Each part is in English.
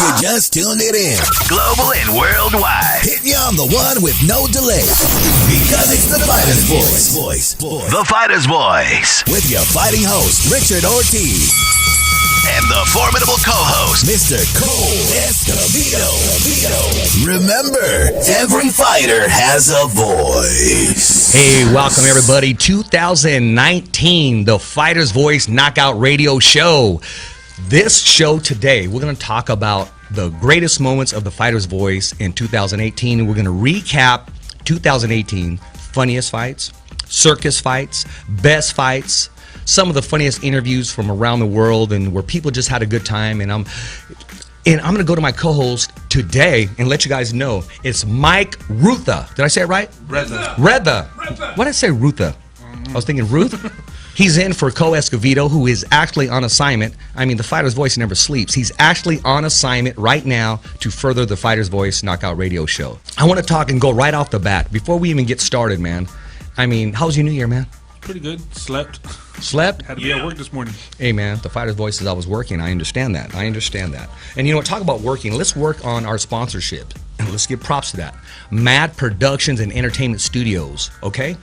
You just tuned it in. Global and worldwide. Hitting you on the one with no delay. Because it's the Fighter's Voice. The Fighter's Voice. With your fighting host, Richard-Ortiz. And the formidable co-host, Mr. Cole Escovedo. Remember, every fighter has a voice. Hey, welcome everybody. 2019, the Fighter's Voice Knockout Radio Show. This show today, we're going to talk about the greatest moments of the Fighter's Voice in 2018. And we're going to recap 2018 funniest fights, circus fights, best fights, some of the funniest interviews from around the world and where people just had a good time. And I'm going to go to my co-host today and let you guys know it's Mike-Rueda. Did I say it right? Rueda. What did I say, Rueda? I was thinking Ruth. He's in for Cole Escovedo, who is actually on assignment. I mean, the Fighter's Voice never sleeps. He's actually on assignment right now to further the Fighter's Voice Knockout Radio Show. I want to talk and go right off the bat before we even get started, man. I mean, how was your New Year, man? Pretty good. Slept? Had to be at work this morning. Hey, man, the Fighter's Voice is I was working. I understand that. And you know what? Talk about working. Let's work on our sponsorship. Let's give props to that. Mad Productions and Entertainment Studios, okay?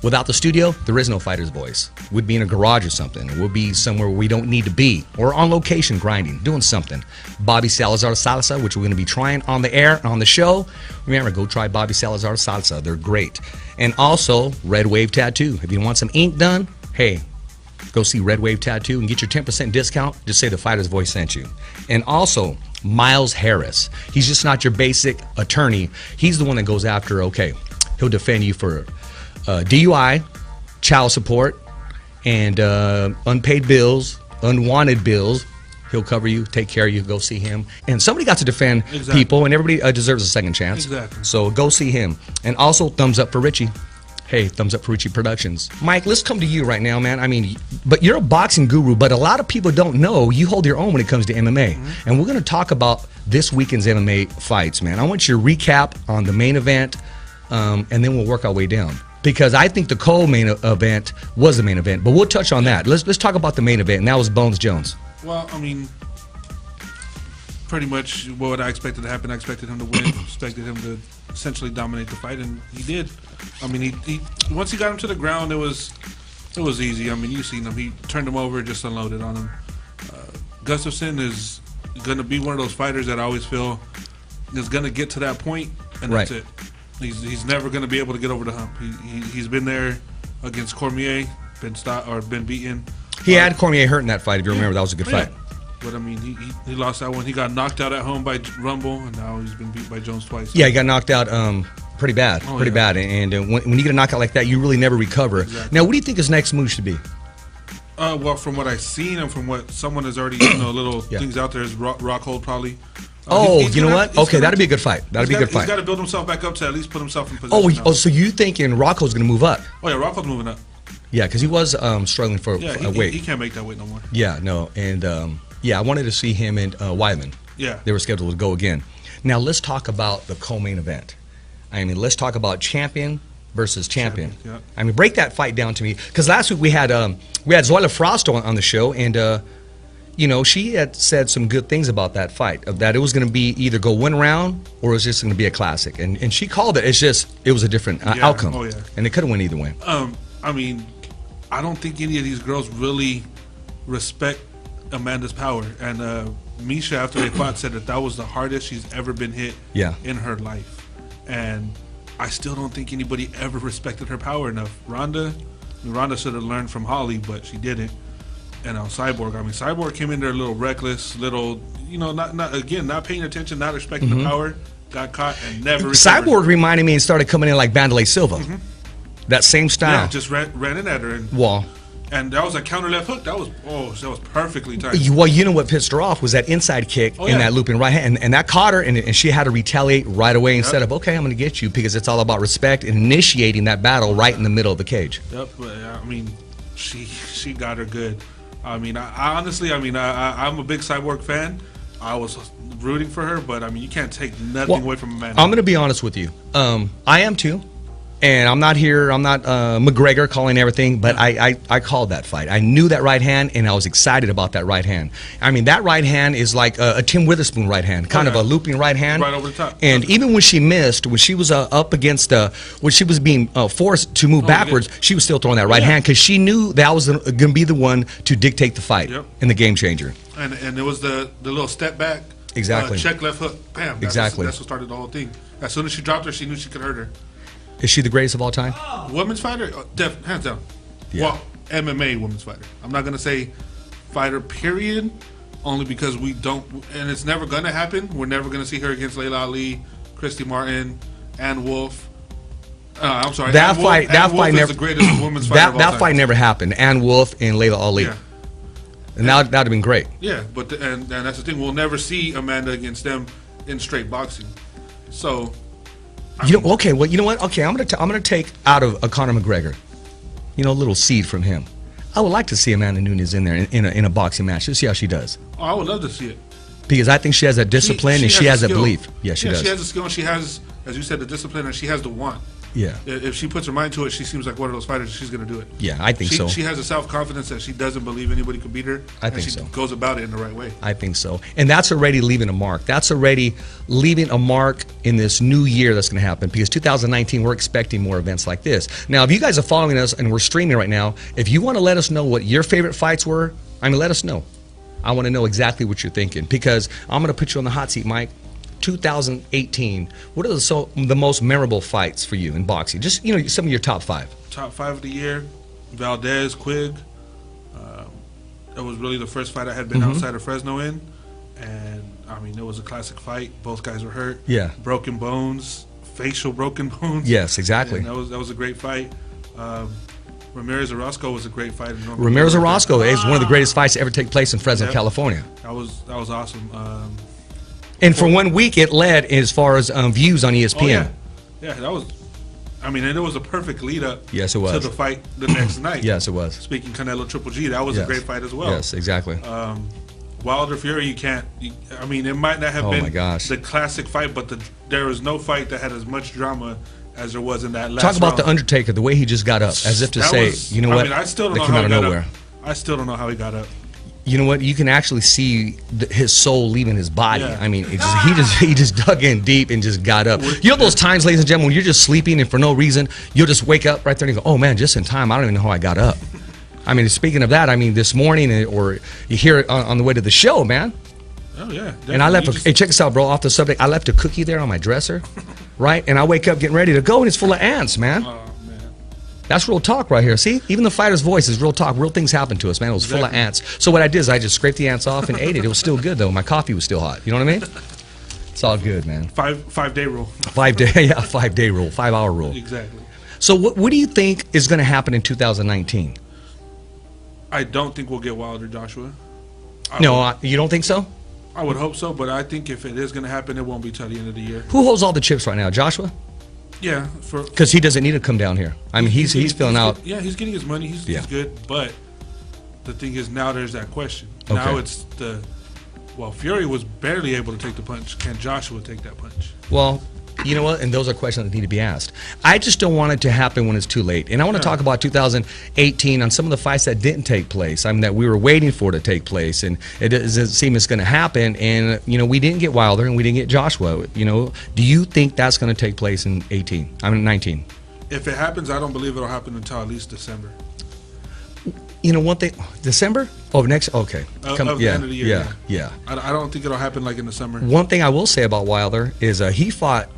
Without the studio, there is no Fighter's Voice. We'd be in a garage or something. We'll be somewhere we don't need to be. Or on location grinding, doing something. Bobby Salazar Salsa, which we're going to be trying on the air, on the show. Remember, go try Bobby Salazar Salsa. They're great. And also, Red Wave Tattoo. If you want some ink done, hey, go see Red Wave Tattoo and get your 10% discount. Just say the Fighter's Voice sent you. And also, Miles Harris. He's just not your basic attorney. He's the one that goes after, okay, he'll defend you for DUI, child support, and unpaid bills, unwanted bills. He'll cover you, take care of you, go see him. And somebody got to defend people, and everybody deserves a second chance. Exactly. So go see him. And also, thumbs up for Richie. Hey, thumbs up for Richie Productions. Mike, let's come to you right now, man. I mean, but you're a boxing guru, but a lot of people don't know you hold your own when it comes to MMA. Mm-hmm. And we're going to talk about this weekend's MMA fights, man. I want you to recap on the main event, and then we'll work our way down. Because I think the Cole main event was the main event, but we'll touch on that. Let's talk about the main event, and that was Bones Jones. Well, I mean, pretty much what I expected to happen. I expected him to win. Expected him to essentially dominate the fight, and he did. I mean, he once he got him to the ground, it was easy. I mean, you've seen him. He turned him over, just unloaded on him. Gustafsson is going to be one of those fighters that I always feel is going to get to that point, and that's it. He's never going to be able to get over the hump. He's been there against Cormier, been beaten. He had Cormier hurt in that fight. If you remember, that was a good fight. But I mean, he lost that one. He got knocked out at home by Rumble, and now he's been beat by Jones twice. Yeah, he got knocked out pretty bad, bad. And when you get a knockout like that, you really never recover. Exactly. Now, what do you think his next move should be? Well, from what I've seen and from what someone has already, little things out there is Rockhold probably. You know what? Okay, that'd be a good fight. He's got to build himself back up to at least put himself in position. So you thinking Rocco's going to move up? Oh, yeah, Rocco's moving up. Yeah, because he was struggling for weight. He can't make that weight no more. Yeah, no. And, I wanted to see him and Weidman. Yeah. They were scheduled to go again. Now, let's talk about the co-main event. I mean, let's talk about champion versus champion. Yeah. I mean, break that fight down to me. Because last week we had Zoila Frost on the show, and she had said some good things about that fight, that it was going to be either go one round or it was just going to be a classic. And she called it. It was a different outcome. Oh, yeah. And it could have went either way. I mean, I don't think any of these girls really respect Amanda's power. And Misha, after they fought, said that was the hardest she's ever been hit in her life. And I still don't think anybody ever respected her power enough. Ronda should have learned from Holly, but she didn't. And Cyborg. I mean, Cyborg came in there a little reckless, not paying attention, not respecting the power, got caught and never recovered. Cyborg reminded me and started coming in like Wanderlei Silva. Mm-hmm. That same style. Yeah, just ran in at her. And that was a counter left hook. That was perfectly timed. Well, you know what pissed her off was that inside kick and that looping right hand. And that caught her, and she had to retaliate right away instead of, okay, I'm going to get you, because it's all about respect and initiating that battle right in the middle of the cage. Yep. I mean, she got her good. I mean, I honestly, I'm a big Cyborg fan. I was rooting for her, but I mean, you can't take nothing away from Amanda. I'm going to be honest with you. I am too. And I'm not McGregor calling everything, but I called that fight. I knew that right hand, and I was excited about that right hand. I mean, that right hand is like a Tim Witherspoon right hand, kind of a looping right hand. Right over the top. And even when she missed, when she was up against, when she was being forced to move backwards, she was still throwing that right hand because she knew that was going to be the one to dictate the fight and the game changer. And it was the little step back. Exactly. Check left hook. Bam. That's what started the whole thing. As soon as she dropped her, she knew she could hurt her. Is she the greatest of all time? Women's fighter? Hands down. Yeah. Well, MMA women's fighter. I'm not going to say fighter, period, only because we don't, and it's never going to happen. We're never going to see her against Layla Ali, Christy Martin, Ann Wolfe. I'm sorry. That fight never. The greatest women's fighter of all time. Fight never happened. Ann Wolfe and Layla Ali. Yeah. And that'd have been great. Yeah, but and that's the thing. We'll never see Amanda against them in straight boxing. So. You know what? Okay, I'm gonna take out of a Conor McGregor, a little seed from him. I would like to see Amanda Nunes in there in a boxing match to see how she does. Oh, I would love to see it because I think she has that discipline and she has that belief. Yeah, she does. She has the skill and she has, as you said, the discipline and she has the want. Yeah. If she puts her mind to it, she seems like one of those fighters. She's going to do it. Yeah, I think so. She has a self-confidence that she doesn't believe anybody could beat her. I think so. She goes about it in the right way. I think so. And that's already leaving a mark. That's already leaving a mark in this new year that's going to happen because 2019, we're expecting more events like this. Now, if you guys are following us and we're streaming right now, if you want to let us know what your favorite fights were, let us know. I want to know exactly what you're thinking because I'm going to put you on the hot seat, Mike. 2018, what are the most memorable fights for you in boxing? Just some of your top five. Top five of the year: Valdez, Quigg. It was really the first fight I had been outside of Fresno in, and it was a classic fight. Both guys were hurt. Yeah. Broken bones, facial broken bones. Yes, exactly. And that was a great fight. Ramirez-Orozco was a great fight. Ramirez-Orozco is one of the greatest fights to ever take place in Fresno, California. That was awesome. And for 1 week, it led as far as views on ESPN. Yeah, that was. And it was a perfect lead up. Yes, it was. To the fight the next night. Yes, it was. Speaking Canelo Triple G, that was a great fight as well. Yes, exactly. Wilder Fury, it might not have been the classic fight, but there was no fight that had as much drama as there was in that last round. Talk about the Undertaker, the way he just got up, as if to say, you know what? I still don't know how he got up. I still don't know how he got up. You know what? You can actually see his soul leaving his body. Yeah. He just dug in deep and just got up. You know those times, ladies and gentlemen, when you're just sleeping and for no reason, you'll just wake up right there and you go, "Oh man, just in time. I don't even know how I got up." Speaking of that, this morning, or you hear it on the way to the show, man. Oh yeah. Definitely. And I left. Hey, check this out, bro. Off the subject, I left a cookie there on my dresser, right? And I wake up getting ready to go, and it's full of ants, man. That's real talk right here. See, even the fighter's voice is real talk. Real things happen to us, man. It was full of ants. So what I did is I just scraped the ants off and ate it. It was still good though. My coffee was still hot. You know what I mean? It's all good, man. 5 day rule. 5 day, 5 day rule. 5 hour rule. Exactly. So what do you think is going to happen in 2019? I don't think we'll get Wilder Joshua. You don't think so? I would hope so, but I think if it is going to happen, it won't be till the end of the year. Who holds all the chips right now, Joshua? Yeah, because he doesn't need to come down here. He's filling out. Yeah, he's getting his money. He's good, but the thing is, now there's that question. Okay. Now it's Fury was barely able to take the punch. Can Joshua take that punch? Well, you know what? And those are questions that need to be asked. I just don't want it to happen when it's too late. And I want to talk about 2018 on some of the fights that didn't take place. That we were waiting for to take place, and it doesn't seem it's going to happen. And we didn't get Wilder and we didn't get Joshua. Do you think that's going to take place in 19? If it happens, I don't believe it'll happen until at least December. One thing, December? Oh, next. Okay. Of the end of the year. Yeah. I don't think it'll happen like in the summer. One thing I will say about Wilder is he fought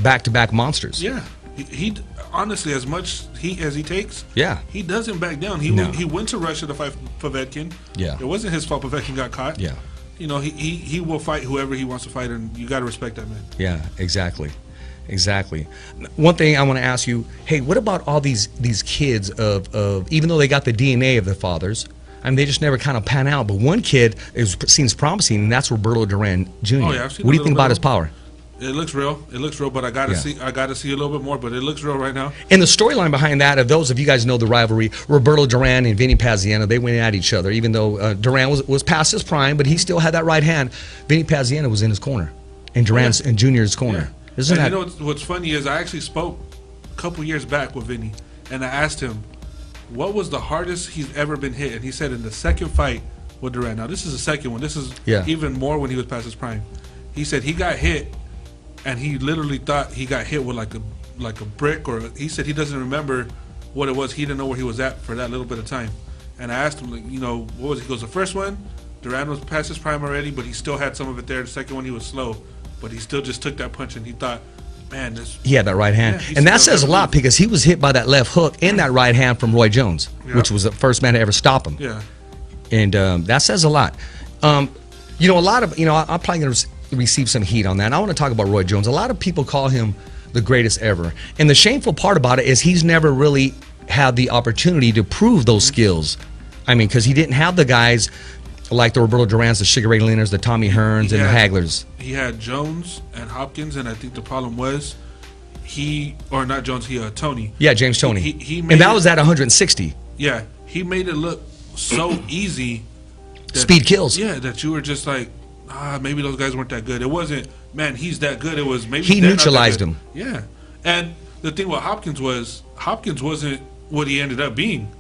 back-to-back monsters. Yeah, he honestly, as much heat as he takes, he doesn't back down. He went to Russia to fight Povetkin. Yeah, it wasn't his fault Povetkin got caught. Yeah, he will fight whoever he wants to fight, and you got to respect that man. Yeah, exactly. One thing I want to ask you, hey, what about all these kids of even though they got the DNA of their fathers, they just never kind of pan out. But one kid seems promising, and that's Roberto Duran Jr. Oh, yeah, what do you think about his power? It looks real, but I gotta see a little bit more. But it looks real right now. And the storyline behind that, of those of you guys know the rivalry, Roberto Duran and Vinny Paziano, they went at each other. Even though Duran was past his prime, but he still had that right hand. Vinny Paziano was in his corner, and Duran's in Junior's corner. Yeah. Isn't that? What's funny is I actually spoke couple years back with Vinny, and I asked him what was the hardest he's ever been hit, and he said in the second fight with Duran. Now this is the second one. This is even more when he was past his prime. He said he got hit, and he literally thought he got hit with like a brick, or he said he doesn't remember what it was. He didn't know where he was at for that little bit of time. And I asked him, like, you know, what was it? He goes, the first one, Duran was past his prime already, but he still had some of it there. The second one, he was slow, but he still just took that punch, and he thought, man, he had that right hand. And that says a lot, because he was hit by that left hook and that right hand from Roy Jones, which was the first man to ever stop him. Yeah. And that says a lot. You know, a lot of, you know, I'm probably going to receive some heat on that. And I want to talk about Roy Jones. A lot of people call him the greatest ever. And the shameful part about it is he's never really had the opportunity to prove those skills. I mean, because he didn't have the guys like the Roberto Durans, the Sugar Ray Leonards, the Tommy Hearns, and the Haglers. He had Jones and Hopkins, and I think the problem was Tony. Yeah, James Toney. He and that was at 160. Yeah, he made it look so easy. Speed kills. Yeah, that you were just like, maybe those guys weren't that good. It wasn't, man, he's that good. It was maybe he neutralized him. Yeah, and the thing with Hopkins wasn't what he ended up being.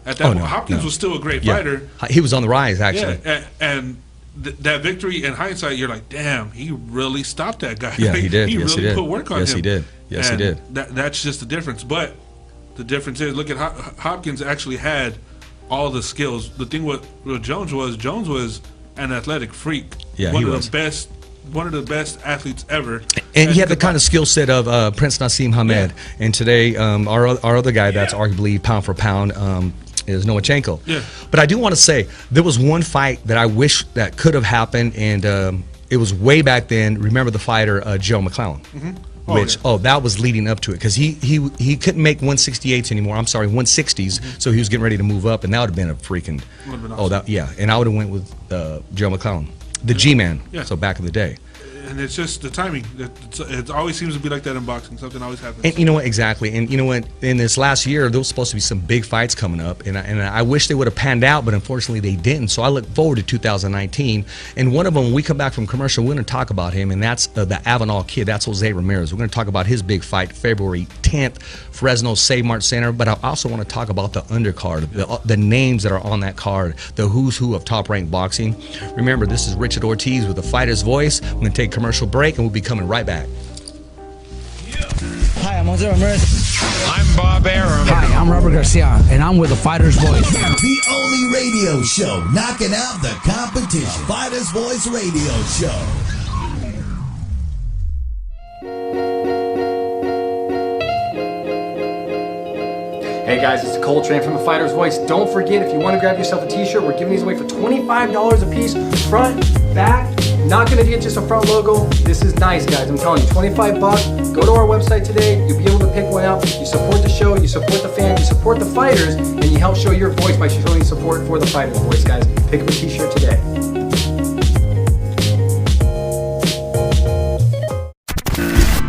At that point, Hopkins was still a great fighter. He was on the rise, actually. Yeah, and that victory, in hindsight, you're like, damn, he really stopped that guy. Yeah, he did. He really put work on him. Yes, he did. Yes, he did. That's just the difference. But the difference is, look at Hopkins actually had all the skills. The thing with Jones was an athletic freak. Yeah, one of the best athletes ever. And he had the kind of skill set of Prince Nassim Hamed. Yeah. And today, our other guy that's arguably pound for pound is Nomachenko. Yeah. But I do want to say, there was one fight that I wish that could have happened, and it was way back then. Remember the fighter, Joe McClellan? Mm-hmm. That was leading up to it, because he couldn't make 168s anymore. I'm sorry, 160s. Mm-hmm. So he was getting ready to move up, and that would have been a freaking. Awesome. And I would have went with Joe McClellan, the G-Man. Yeah. So back in the day. And it's just the timing. It always seems to be like that in boxing. Something always happens. And you know what? Exactly. And you know what? In this last year, there was supposed to be some big fights coming up. And I wish they would have panned out, but unfortunately they didn't. So I look forward to 2019. And one of them, when we come back from commercial, we're going to talk about him. And that's the Avenal Kid. That's Jose-Ramirez. We're going to talk about his big fight, February 10th, Fresno Save Mart Center. But I also want to talk about the undercard, the names that are on that card, the who's who of top-ranked boxing. Remember, this is Richard-Ortiz with the Fighter's Voice. We're going to take a commercial break, and we'll be coming right back. Hi, I'm Jose-Ramirez. I'm Bob Arum. Hi, I'm Robert Garcia, and I'm with the Fighter's Voice. The only radio show knocking out the competition. Fighter's Voice Radio Show. Hey guys, it's Cole Train from the Fighter's Voice. Don't forget, if you want to grab yourself a t-shirt, we're giving these away for $25 a piece. Front, back, not going to get just a front logo. This is nice, guys. I'm telling you, 25 bucks. Go to our website today. You'll be able to pick one out. You support the show, you support the fans, you support the fighters, and you help show your voice by showing support for the Fighter's Voice, guys. Pick up a t-shirt today.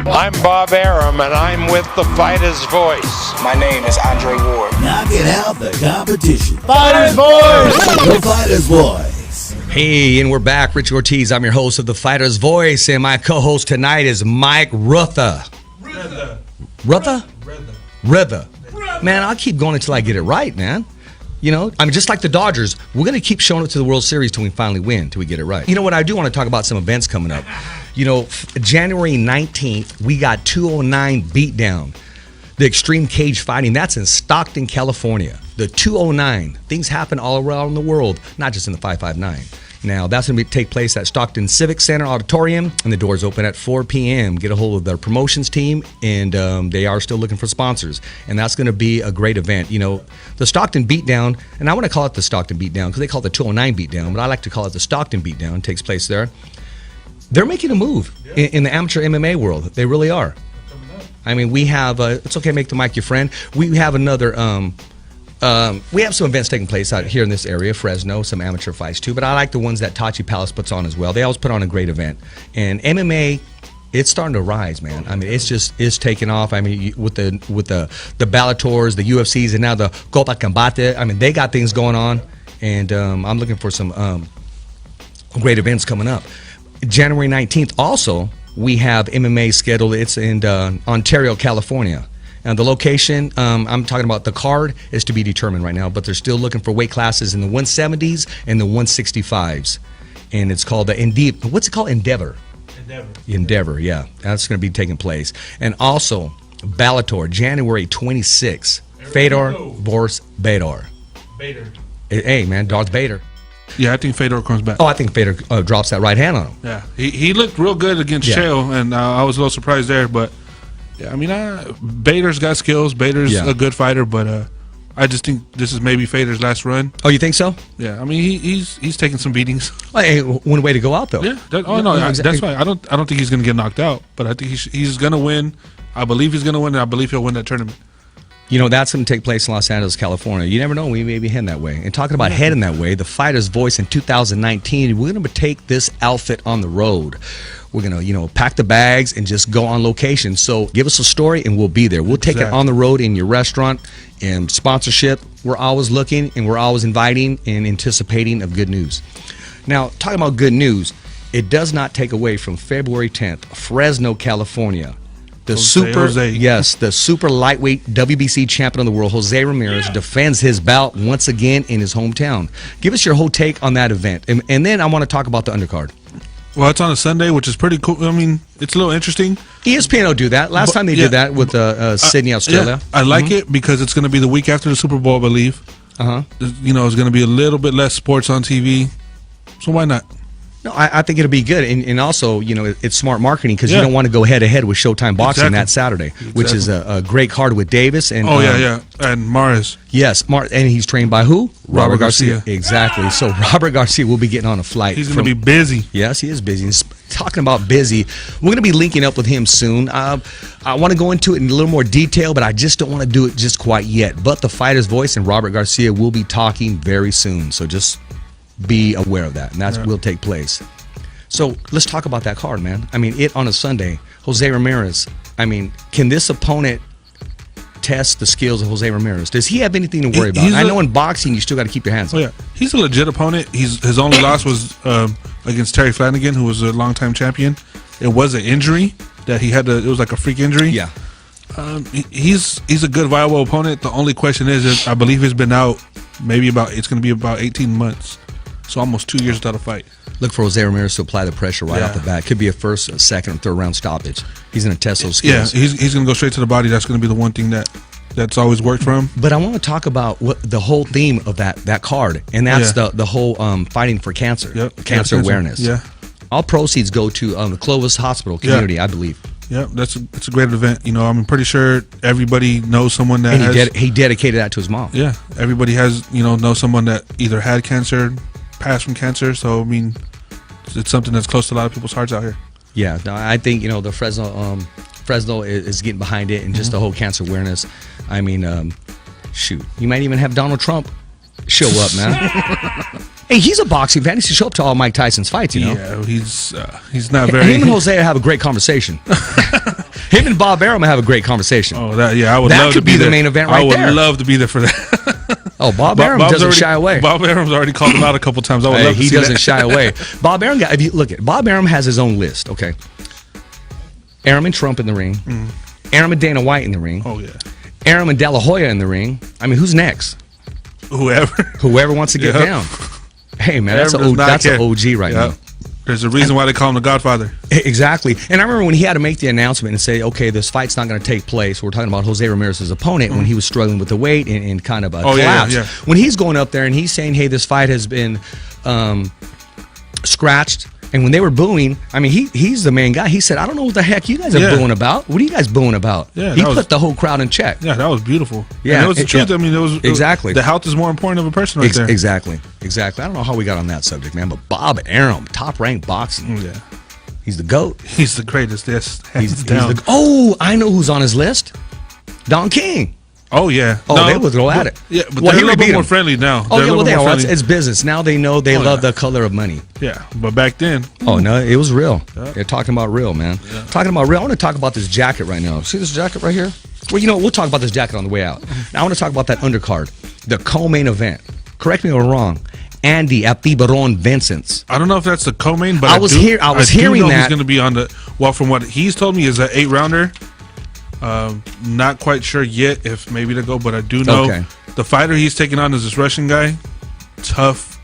I'm Bob Arum, and I'm with the Fighter's Voice. My name is Andre Ward. Knocking out the competition. Fighter's Voice! The Fighter's Voice. Hey, and we're back. Richard-Ortiz. I'm your host of the Fighter's Voice, and my co-host tonight is Mike-Rueda. Rueda. Man, I'll keep going until I get it right, man. You know, I mean, just like the Dodgers, we're going to keep showing up to the World Series till we finally win, till we get it right. You know what? I do want to talk about some events coming up. You know, January 19th, we got 209 Beatdown. The Extreme Cage Fighting, that's in Stockton, California. The 209. Things happen all around the world, not just in the 559. Now, that's going to take place at Stockton-Civic-Auditorium, and the doors open at 4 p.m. Get a hold of their promotions team, and they are still looking for sponsors. And that's going to be a great event. You know, the Stockton Beatdown, and I want to call it the Stockton Beatdown because they call it the 209 Beatdown, but I like to call it the Stockton Beatdown. It takes place there. They're making a move in the amateur MMA world. They really are. I mean, we have, it's okay, make the mic your friend. We have another, we have some events taking place out here in this area, Fresno, some amateur fights too, but I like the ones that Tachi Palace puts on as well. They always put on a great event. And MMA, it's starting to rise, man. I mean, it's taking off. I mean, with the Bellators, the UFCs, and now the Copa-Combate. I mean, they got things going on, and I'm looking for some great events coming up. January 19th, also, we have MMA scheduled. It's in Ontario, California. And the location, I'm talking about the card, is to be determined right now, but they're still looking for weight classes in the 170s and the 165s. And it's called the what's it called? Endeavor. Endeavor, yeah. That's going to be taking place. And also, Bellator, January 26th. Fedor Boris Bader. Hey, man, Darth Vader. Yeah, I think Fedor comes back. Oh, I think Fedor drops that right hand on him. Yeah, he looked real good against Chael, and I was a little surprised there. But yeah, I mean, Bader's got skills. Bader's a good fighter, but I just think this is maybe Fedor's last run. Oh, you think so? Yeah, I mean, he's taking some beatings. Well, hey, one way to go out though. Yeah. That's why I don't think he's going to get knocked out, but I think he's going to win. I believe he's going to win, and I believe he'll win that tournament. You know, that's going to take place in Los Angeles, California. You never know. We may be heading that way. And talking about heading that way, the Fighter's Voice in 2019, we're going to take this outfit on the road. We're going to, pack the bags and just go on location. So give us a story and we'll be there. We'll take it on the road in your restaurant and sponsorship. We're always looking and we're always inviting and anticipating of good news. Now, talking about good news, it does not take away from February 10th, Fresno, California. The super lightweight WBC champion of the world, Jose-Ramirez, defends his bout once again in his hometown. Give us your whole take on that event. And then I want to talk about the undercard. Well, it's on a Sunday, which is pretty cool. I mean, it's a little interesting. ESPN will do that. Last time they did that with Sydney, Australia. Yeah, I like it because it's going to be the week after the Super Bowl, I believe. It's going to be a little bit less sports on TV. So why not? No, I think it'll be good, and also, it's smart marketing because you don't want to go head-to-head with Showtime Boxing that Saturday, which is a great card with Davis and and Mares. Yes, and he's trained by who? Robert Garcia. Exactly. So Robert Garcia will be getting on a flight. He's going to be busy. Yes, he is busy. He's talking about busy. We're going to be linking up with him soon. I want to go into it in a little more detail, but I just don't want to do it just quite yet. But the Fighter's Voice and Robert Garcia will be talking very soon, so just be aware of that, and that will take place. So let's talk about that card, man. I mean, it on a Sunday, Jose-Ramirez. I mean, can this opponent test the skills of Jose-Ramirez? Does he have anything to worry about? I know in boxing, you still got to keep your hands up. Yeah, he's a legit opponent. His only loss was against Terry Flanagan, who was a longtime champion. It was an injury that he had it was like a freak injury. Yeah. He's a good, viable opponent. The only question is I believe he's been out it's going to be about 18 months. So almost 2 years without a fight. Look for Jose-Ramirez to apply the pressure right off the bat. Could be a first, a second, or third round stoppage. He's going to test those skills. Yeah, he's going to go straight to the body. That's going to be the one thing that's always worked for him. But I want to talk about what the whole theme of that card, and that's the whole fighting for cancer, cancer awareness. Yeah. All proceeds go to the Clovis Hospital community, I believe. Yeah, it's a great event. I'm pretty sure everybody knows someone that he dedicated that to his mom. Yeah, everybody has knows someone that either had cancer, passed from cancer. So I mean, it's something that's close to a lot of people's hearts out here. Yeah, no, I think the Fresno is getting behind it, and just the whole cancer awareness. I mean, shoot, you might even have Donald Trump show up, man. Hey, he's a boxing fan. He should show up to all Mike Tyson's fights, Yeah, he's not very. Him and Jose have a great conversation. Him and Bob Arum have a great conversation. Oh, I would love to be the there. main event right there. I would love to be there for that. Oh, Bob Arum doesn't shy away. Bob Arum's already called him out a couple times. I would love to see that. He doesn't shy away. Bob Arum, if you look at Bob Arum has his own list. Okay, Arum and Trump in the ring. Arum and Dana White in the ring. Oh yeah. Arum and De-La-Hoya in the ring. I mean, who's next? Whoever wants to get down. Hey man, that's an OG right now. There's a reason why they call him the Godfather. Exactly. And I remember when he had to make the announcement and say, okay, this fight's not going to take place. We're talking about Jose-Ramirez's opponent when he was struggling with the weight and kind of a collapse. Yeah. When he's going up there and he's saying, hey, this fight has been scratched. And when they were booing, I mean, he's the main guy. He said, I don't know what the heck you guys are booing about. What are you guys booing about? Yeah, he put the whole crowd in check. Yeah, that was beautiful. Yeah, and it was the truth. I mean, it was exactly. The health is more important of a person right there. Exactly. I don't know how we got on that subject, man. But Bob Arum, top-ranked boxing. Yeah. He's the GOAT. He's the greatest. Yes, he's I know who's on his list. Don King. Oh yeah. Oh, they would go at it. Yeah, but they're a little bit more friendly now. Oh yeah, well it's business now. They know they love the color of money. Yeah, but back then. Oh no, it was real. Yeah. They're talking about real, man. Yeah. Talking about real. I want to talk about this jacket right now. See this jacket right here? Well, we'll talk about this jacket on the way out. Now I want to talk about that undercard, the co-main event. Correct me if I'm wrong. Andy Atibaron Vincent's. I don't know if that's the co-main, but I was hearing that he's going to be on the. Well, from what he's told me, is an 8-rounder. Not quite sure yet if maybe to go, but I do know the fighter he's taking on is this Russian guy. Tough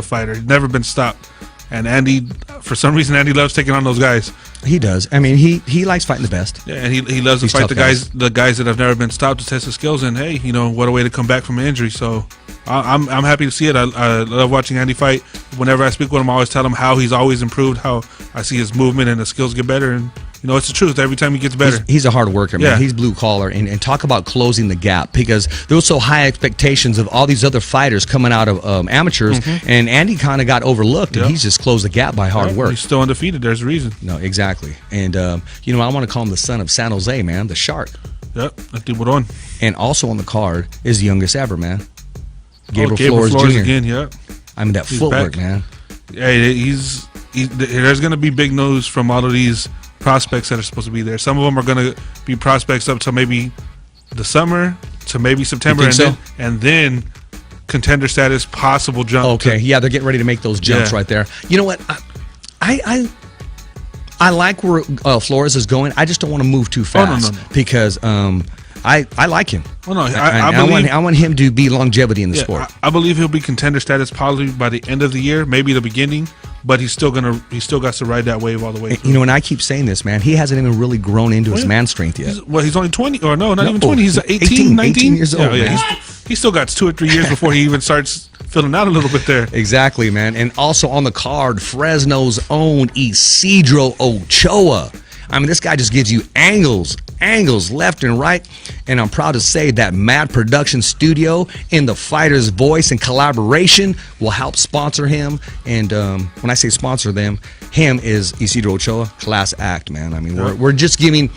fighter. He's never been stopped. And Andy, for some reason, Andy loves taking on those guys. He does. I mean, he likes fighting the best. Yeah, and he loves to fight the guys that have never been stopped to test his skills. And hey, what a way to come back from an injury. So I'm happy to see it. I love watching Andy fight. Whenever I speak with him, I always tell him how he's always improved, how I see his movement and his skills get better. And it's the truth. Every time he gets better. He's a hard worker, man. Yeah. He's blue collar. And talk about closing the gap, because there were so high expectations of all these other fighters coming out of amateurs, and Andy kind of got overlooked, and he's just closed the gap by hard work. He's still undefeated. There's a reason. No, exactly. And, I want to call him the son of San Jose, man, the Shark. Yep, that's Tiburon. And also on the card is the youngest ever, man. Gabriel Flores Jr. again, yeah. I mean, that footwork, man. Yeah, there's going to be big news from all of these prospects that are supposed to be there. Some of them are going to be prospects up to maybe the summer, to maybe September, and then contender status, possible jump. Okay, yeah, they're getting ready to make those jumps right there. You know what? I like where Flores is going. I just don't want to move too fast because I like him. Well, no, I want him to be longevity in the sport. I believe he'll be contender status probably by the end of the year, maybe the beginning. But he's still got to ride that wave all the way through. And I keep saying this, man. He hasn't even really grown into his man strength yet. He's only 20, or not even 20. He's 18, 19 years old. Yeah, he's still got 2 or 3 years before he even starts filling out a little bit there. Exactly, man. And also on the card, Fresno's own Isidro Ochoa. I mean, this guy just gives you angles left and right. And I'm proud to say that Mad Production Studio in the Fighter's Voice and collaboration will help sponsor him. And when I say sponsor him is Isidro Ochoa, class act, man. I mean, we're just giving,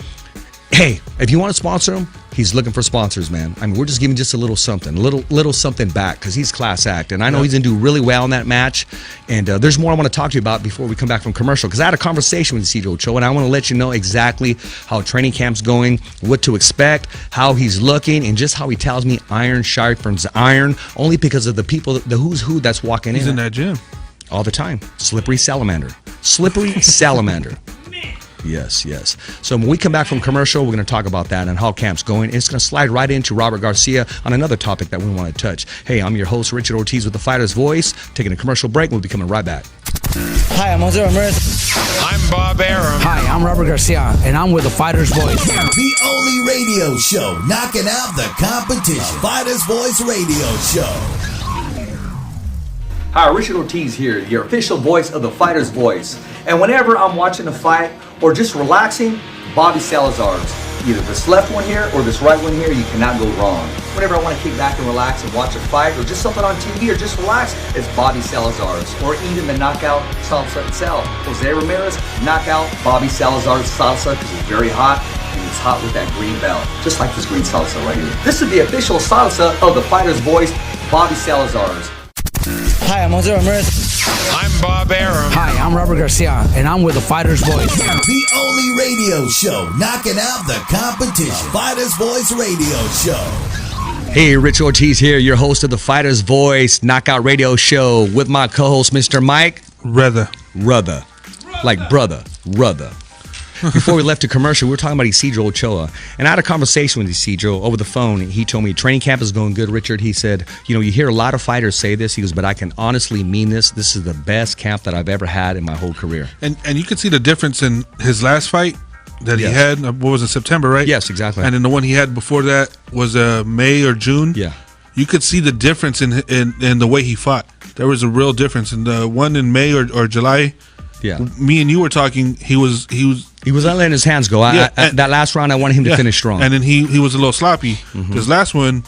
hey, if you want to sponsor him, he's looking for sponsors, man. I mean, we're just giving just a little something, little something back, because he's class act. And I know he's going to do really well in that match. And there's more I want to talk to you about before we come back from commercial, because I had a conversation with Isidro Ochoa, and I want to let you know exactly how training camp's going, what to expect, how he's looking, and just how he tells me iron sharpens iron, only because of the people, the who's who that's walking in. He's in that gym. All the time. Slippery salamander. Yes. So when we come back from commercial, we're going to talk about that and how camp's going. It's going to slide right into Robert Garcia on another topic that we want to touch. Hey, I'm your host, Richard-Ortiz with The Fighter's Voice. Taking a commercial break. We'll be coming right back. Hi, I'm Jose-Ramirez. I'm Bob Arum. Hi, I'm Robert Garcia, and I'm with The Fighter's Voice. The only radio show knocking out the competition. The Fighter's Voice Radio Show. Hi, Richard-Ortiz here, your official voice of The Fighter's Voice. And whenever I'm watching a fight or just relaxing, Bobby Salazar's. Either this left one here or this right one here, you cannot go wrong. Whenever I want to kick back and relax and watch a fight or just something on TV or just relax, it's Bobby Salazar's. Or even the knockout salsa itself. Jose-Ramirez, knockout Bobby Salazar's salsa, because it's very hot. And it's hot with that green belt, just like this green salsa right here. This is the official salsa of The Fighter's Voice, Bobby Salazar's. Hi, I'm Jose-Ramirez. I'm Bob Arum. Hi, I'm Robert Garcia, and I'm with The Fighter's Voice. The only radio show knocking out the competition. The Fighter's Voice Radio Show. Hey, Rich Ortiz here, your host of The Fighter's Voice Knockout Radio Show with my co-host, Mr. Mike-Rueda. Like brother. Before we left to commercial, we were talking about Isidro Ochoa. And I had a conversation with Isidro over the phone. He told me training camp is going good, Richard. He said, you hear a lot of fighters say this. He goes, but I can honestly mean this. This is the best camp that I've ever had in my whole career. And you could see the difference in his last fight that he had. What was it, September, right? Yes, exactly. And then the one he had before that was May or June. Yeah. You could see the difference in the way he fought. There was a real difference. In the one in May or July, me and you were talking, he was not letting his hands go. That last round, I wanted him to finish strong. And then he was a little sloppy. This last one,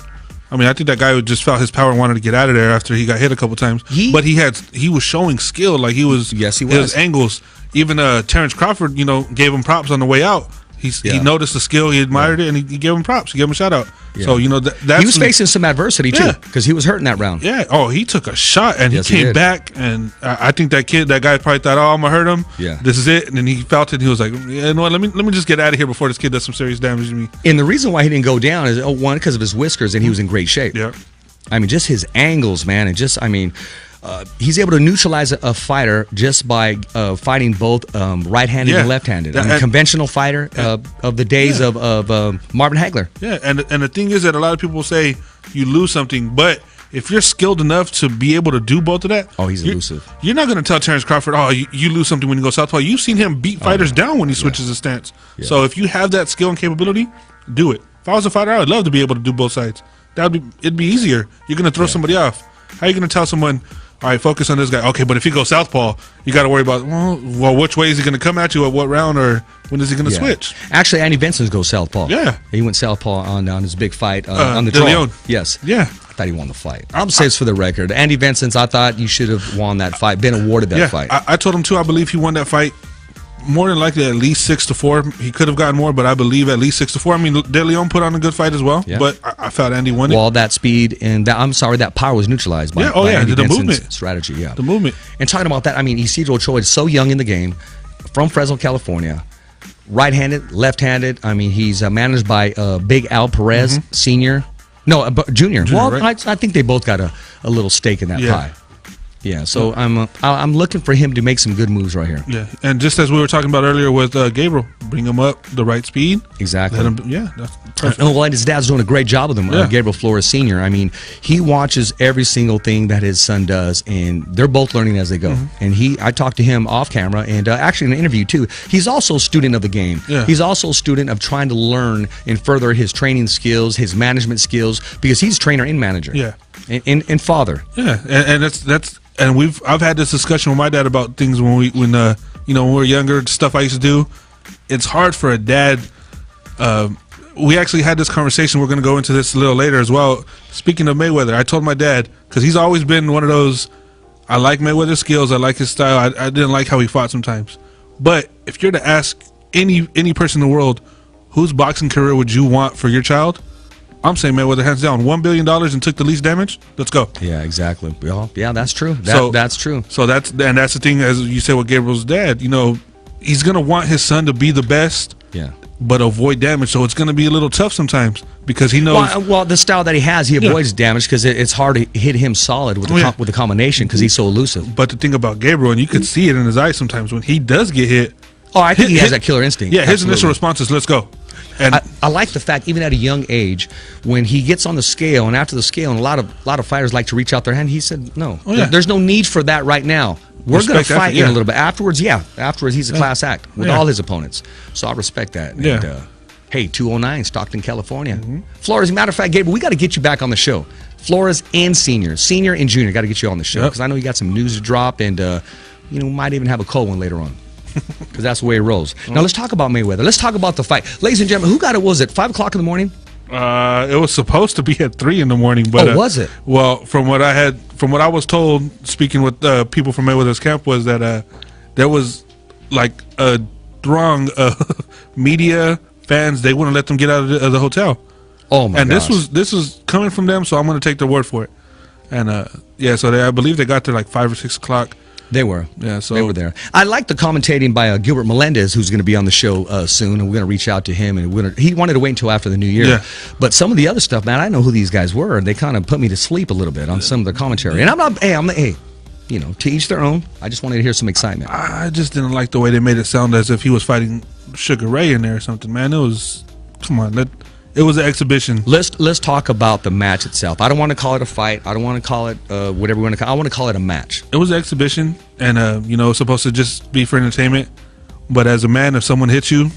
I think that guy just felt his power and wanted to get out of there after he got hit a couple times. But he was showing skill. Like he was. Yes, he was. His angles. Even Terrence Crawford, gave him props on the way out. He noticed the skill, he admired it, and he gave him props. He gave him a shout out. Yeah. So that's he was facing some adversity too, because he was hurting that round. Yeah. Oh, he took a shot and he came back, and I think that guy probably thought, oh, I'm gonna hurt him. Yeah. This is it, and then he felt it. And he was like, you know what? Let me just get out of here before this kid does some serious damage to me. And the reason why he didn't go down is one, because of his whiskers, and he was in great shape. Yeah. Just his angles, man, and just he's able to neutralize a fighter just by fighting both right-handed and left-handed. I mean, conventional fighter of the days of Marvin Hagler. Yeah, and the thing is that a lot of people say you lose something, but if you're skilled enough to be able to do both of that, he's elusive. You're not going to tell Terrence Crawford, you lose something when you go southway. You've seen him beat fighters down when he switches his stance. Yeah. So if you have that skill and capability, do it. If I was a fighter, I would love to be able to do both sides. It'd be easier. You're going to throw somebody off. How are you going to tell someone, all right, focus on this guy? Okay, but if he goes southpaw, you got to worry about, well, which way is he going to come at you at what round, or when is he going to switch? Actually, Andy Vincent goes southpaw. Yeah. He went southpaw on his big fight on the De draw. Leon. Yes. Yeah. I thought he won the fight. I'm saying it's for the record. Andy Vincent, I thought you should have won that fight, been awarded that fight. I told him, too, I believe he won that fight more than likely at least 6-4. He could have gotten more, but I believe at least 6-4. I mean, De Leon put on a good fight as well, but I felt Andy won it. Well, that speed and that power was neutralized by, Andy Vincent's movement strategy. Yeah, the movement. And talking about that, I mean, Isidro Ochoa is so young in the game, from Fresno, California, right-handed, left-handed. I mean, he's managed by Big Al Perez, Senior. No, Junior. Well, right? I think they both got a little stake in that pie. Yeah, so I'm looking for him to make some good moves right here. Yeah, and just as we were talking about earlier with Gabriel, bring him up the right speed. Exactly. That's perfect. Well, and his dad's doing a great job with him, Gabriel Flores Sr. I mean, he watches every single thing that his son does, and they're both learning as they go. And I talked to him off camera, and actually in an interview too. He's also a student of the game. Yeah. He's also a student of trying to learn and further his training skills, his management skills, because he's trainer and manager. Yeah. And father. Yeah, and that's. And I've had this discussion with my dad about things when we were younger, stuff I used to do. It's hard for a dad. We actually had this conversation. We're going to go into this a little later as well. Speaking of Mayweather, I told my dad, because he's always been one of those, I like Mayweather's skills, I like his style. I didn't like how he fought sometimes. But if you're to ask any person in the world, whose boxing career would you want for your child? I'm saying Mayweather, hands down. $1 billion and took the least damage. Let's go. Yeah, exactly. Well, yeah, that's true. That's true. So that's the thing, as you said with Gabriel's dad. He's gonna want his son to be the best. Yeah. But avoid damage. So it's gonna be a little tough sometimes because he knows. Well, the style that he has, he avoids damage because it's hard to hit him solid with the combination because he's so elusive. But the thing about Gabriel, and you could see it in his eyes sometimes when he does get hit. Oh, I think he has that killer instinct. Yeah, his initial response is, "Let's go." And I like the fact, even at a young age, when he gets on the scale and after the scale, and a lot of fighters like to reach out their hand. He said, "No, there's no need for that right now. We're going to fight in a little bit afterwards." Afterwards, he's a class act with all his opponents. So I respect that. Yeah. And, hey, 209, Stockton, California. Flores, matter of fact, Gabriel, we got to get you back on the show. Flores and Senior and Junior, got to get you on the show because I know you got some news to drop, and might even have a cold one later on. Because that's the way it rolls. Now let's talk about Mayweather. Let's talk about the fight, ladies and gentlemen. Who got it? Was it 5 o'clock in the morning? It was supposed to be at 3 in the morning, but was it? Well, from what I was told, speaking with people from Mayweather's camp, was that there was like a throng of media fans. They wouldn't let them get out of the hotel. Oh my! And gosh. this was coming from them, so I'm going to take their word for it. And so I believe they got there like 5 or 6 o'clock. They were. Yeah, so they were there. I like the commentating by Gilbert Melendez, who's going to be on the show soon, and we're going to reach out to him. And he wanted to wait until after the new year. Yeah. But some of the other stuff, man, I know who these guys were, and they kind of put me to sleep a little bit on some of the commentary. And I'm not. Hey, to each their own. I just wanted to hear some excitement. I just didn't like the way they made it sound as if he was fighting Sugar Ray in there or something, man. It was. Come on, it was an exhibition. Let's talk about the match itself. I don't want to call it a fight. I don't want to call it whatever we want to call it. I want to call it a match. It was an exhibition, and it's supposed to just be for entertainment. But as a man, if someone hits you,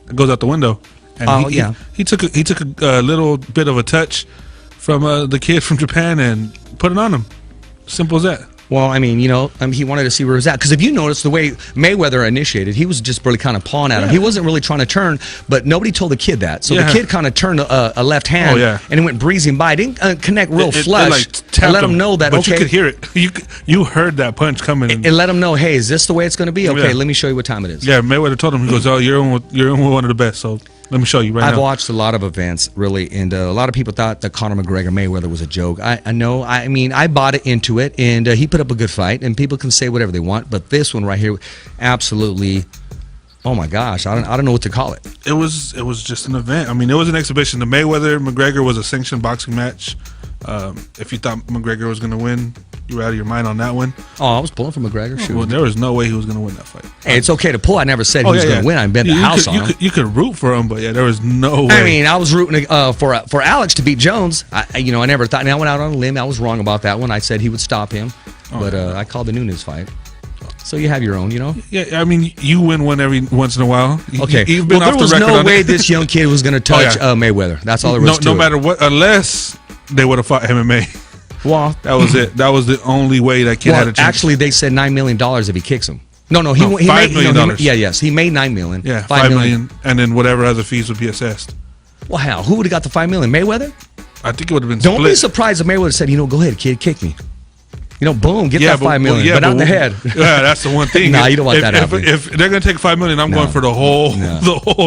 it goes out the window. And he took a little bit of a touch from the kid from Japan and put it on him. Simple as that. Well, I mean, he wanted to see where he was at. Because if you notice, the way Mayweather initiated, he was just really kind of pawing at him. He wasn't really trying to turn, but nobody told the kid that. So the kid kind of turned a left hand, and it went breezing by. It didn't connect real flush. And let him know that, but you could hear it. You heard that punch coming. And let him know, hey, is this the way it's going to be? Okay, let me show you what time it is. Yeah, Mayweather told him, he goes, oh, you're in one of the best, so let me show you right now. I've watched a lot of events, really, and a lot of people thought that Conor-McGregor Mayweather was a joke. I know. I mean, I bought it into it, and he put up a good fight, and people can say whatever they want, but this one right here, absolutely, oh my gosh, I don't know what to call it. It was just an event. I mean, it was an exhibition. The Mayweather-McGregor was a sanctioned boxing match. If you thought McGregor was going to win, you were out of your mind on that one. Oh, I was pulling for McGregor. Shoot. Well, there was no way he was going to win that fight. Hey, it's okay to pull. I never said he was going to win. I bet the house on him. You could root for him, but yeah, there was no way. I mean, I was rooting for Alex to beat Jones. I never thought. And I went out on a limb. I was wrong about that one. I said he would stop him, but I called the Nunes fight. So you have your own, Yeah, I mean, you win one every once in a while. Okay. You've been there off was the record no on way it. this young kid was going to touch Mayweather. That's all there was to No it. matter what, unless they would have fought MMA. Well, that was it. That was the only way that kid had a chance. Actually, they said $9 million if he kicks him. No, he $5 million. He made $9 million. Yeah, $5 million, and then whatever other fees would be assessed. Well, how? Who would have got the $5 million? Mayweather? I think it would have been. Don't be surprised if Mayweather said, go ahead, kid, kick me. Boom, get that $5 million, but not in the head. Yeah, that's the one thing. Nah, you don't want that happening. If they're gonna take $5 million, I'm going for the whole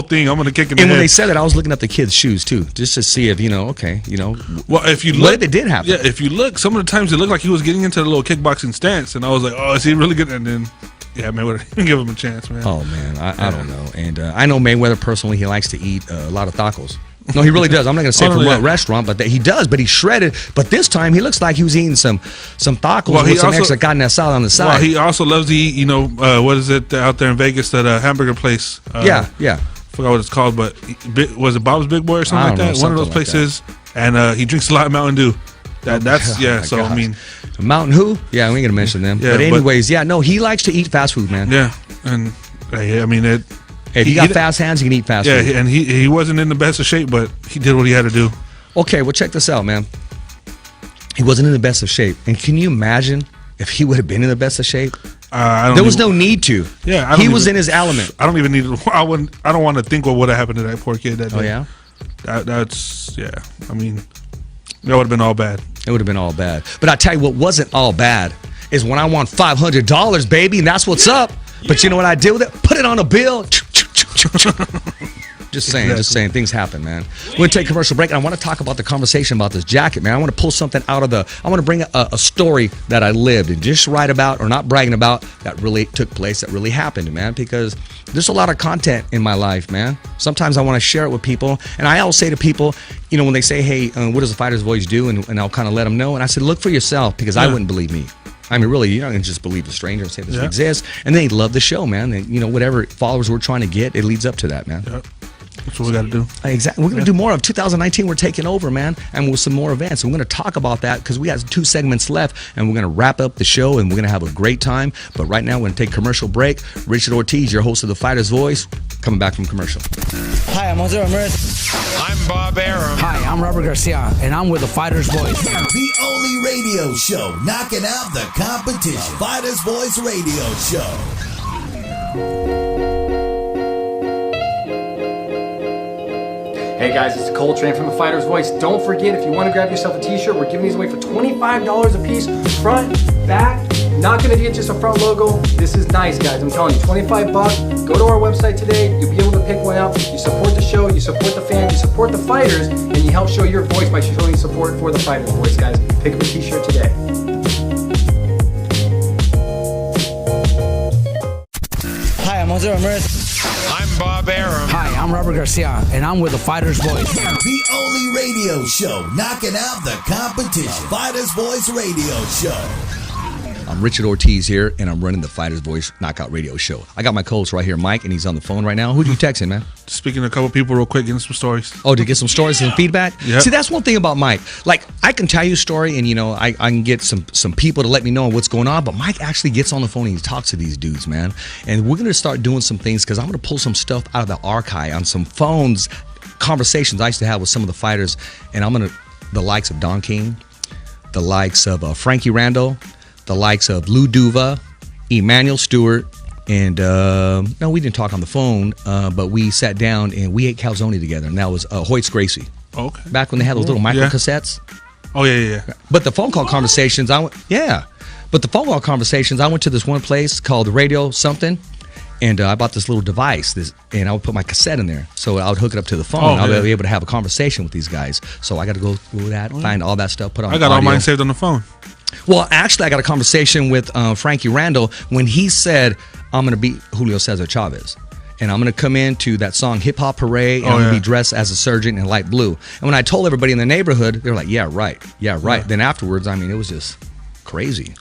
thing. I'm gonna kick in the head. And when they said that, I was looking up the kid's shoes too, just to see if Well, if you look, what if it did happen? Yeah, if you look, some of the times it looked like he was getting into the little kickboxing stance, and I was like, oh, is he really good? And then, yeah, Mayweather didn't give him a chance, man. Oh man, I don't know. And I know Mayweather personally. He likes to eat a lot of tacos. No, he really does. I'm not going to say from what restaurant, but he does. But he's shredded. But this time, he looks like he was eating some tacos with some extra carne asada on the side. Well, he also loves to eat, what is it out there in Vegas, that hamburger place? Yeah. Forgot what it's called, but was it Bob's Big Boy or something like that? One of those places. And he drinks a lot of Mountain Dew. I mean, Mountain who? Yeah, we ain't gonna mention them. Yeah, but anyways, he likes to eat fast food, man. Yeah, and I mean if you got fast hands, you can eat fast food. Yeah, and he wasn't in the best of shape, but he did what he had to do. Okay, well, check this out, man. He wasn't in the best of shape. And can you imagine if he would have been in the best of shape? There was no need to. Yeah, he was in his element. I don't even need to. I don't want to think what would have happened to that poor kid that day. Oh, yeah? That's, I mean, that would have been all bad. It would have been all bad. But I tell you what wasn't all bad is when I won $500, baby, and that's what's up. But you know what I did with it? Put it on a bill. Just saying, things happen, man. We're going to take a commercial break, and I want to talk about the conversation about this jacket, man. I want to pull something out of I want to bring a story that I lived and just write about or not bragging about that really took place, that really happened, man, because there's a lot of content in my life, man. Sometimes I want to share it with people, and I always say to people, when they say, hey, what does the fighter's voice do? And I'll kind of let them know, and I said, look for yourself, because I wouldn't believe me. I mean, really, you're not going to just believe a stranger and say this exists. And they love the show, man. And, whatever followers we're trying to get, it leads up to that, man. Yep. That's what we got to do. Exactly. We're going to do more of 2019. We're taking over, man, and with some more events. And we're going to talk about that because we got 2 segments left, and we're going to wrap up the show, and we're going to have a great time. But right now, we're going to take a commercial break. Richard-Ortiz, your host of The Fighter's Voice, coming back from commercial. Hi, I'm Jose-Ramirez. I'm Bob Arum. Hi, I'm Robert Garcia, and I'm with The Fighter's Voice. The only radio show knocking out the competition. The Fighter's Voice Radio Show. Hey guys, it's Cole from The Fighter's Voice. Don't forget, if you want to grab yourself a t-shirt, we're giving these away for $25 a piece. Front, back, not going to get just a front logo. This is nice, guys. I'm telling you, $25. Go to our website today. You'll be able to pick one out. You support the show, you support the fans, you support the fighters, and you help show your voice by showing support for The Fighter's Voice, guys. Pick up a t-shirt today. Hi, I'm Jose-Ramirez. I'm Bob Arum. Hi, I'm Robert Garcia, and I'm with The Fighter's Voice. The only radio show knocking out the competition. The Fighter's Voice Radio Show. I'm Richard-Ortiz here, and I'm running the Fighter's Voice Knockout Radio Show. I got my co-host right here, Mike, and he's on the phone right now. Who do you texting, man? Speaking to a couple people real quick, getting some stories. Oh, to get some stories and feedback? Yep. See, that's one thing about Mike. Like, I can tell you a story, and, I can get some people to let me know what's going on, but Mike actually gets on the phone and he talks to these dudes, man. And we're going to start doing some things, because I'm going to pull some stuff out of the archive on some phones, conversations I used to have with some of the fighters, and I'm going to, the likes of Don King, the likes of Frankie Randall, the likes of Lou Duva, Emmanuel Stewart, and no, we didn't talk on the phone, but we sat down and we ate calzone together, and that was Hoyt's Gracie. Okay. Back when they had those little micro cassettes. Oh yeah. But the phone call conversations, I went to this one place called Radio Something, and I bought this little device, and I would put my cassette in there, so I would hook it up to the phone. I'll be able to have a conversation with these guys. So I got to go through that, find all that stuff, put on. I got all mine saved on the phone. Well, actually, I got a conversation with Frankie Randall when he said, I'm going to beat Julio Cesar Chavez. and I'm going to come into that song Hip Hop Hooray, and I'm going to be dressed as a sergeant in light blue. And when I told everybody in the neighborhood, they were like, yeah, right. Then afterwards, I mean, it was just crazy.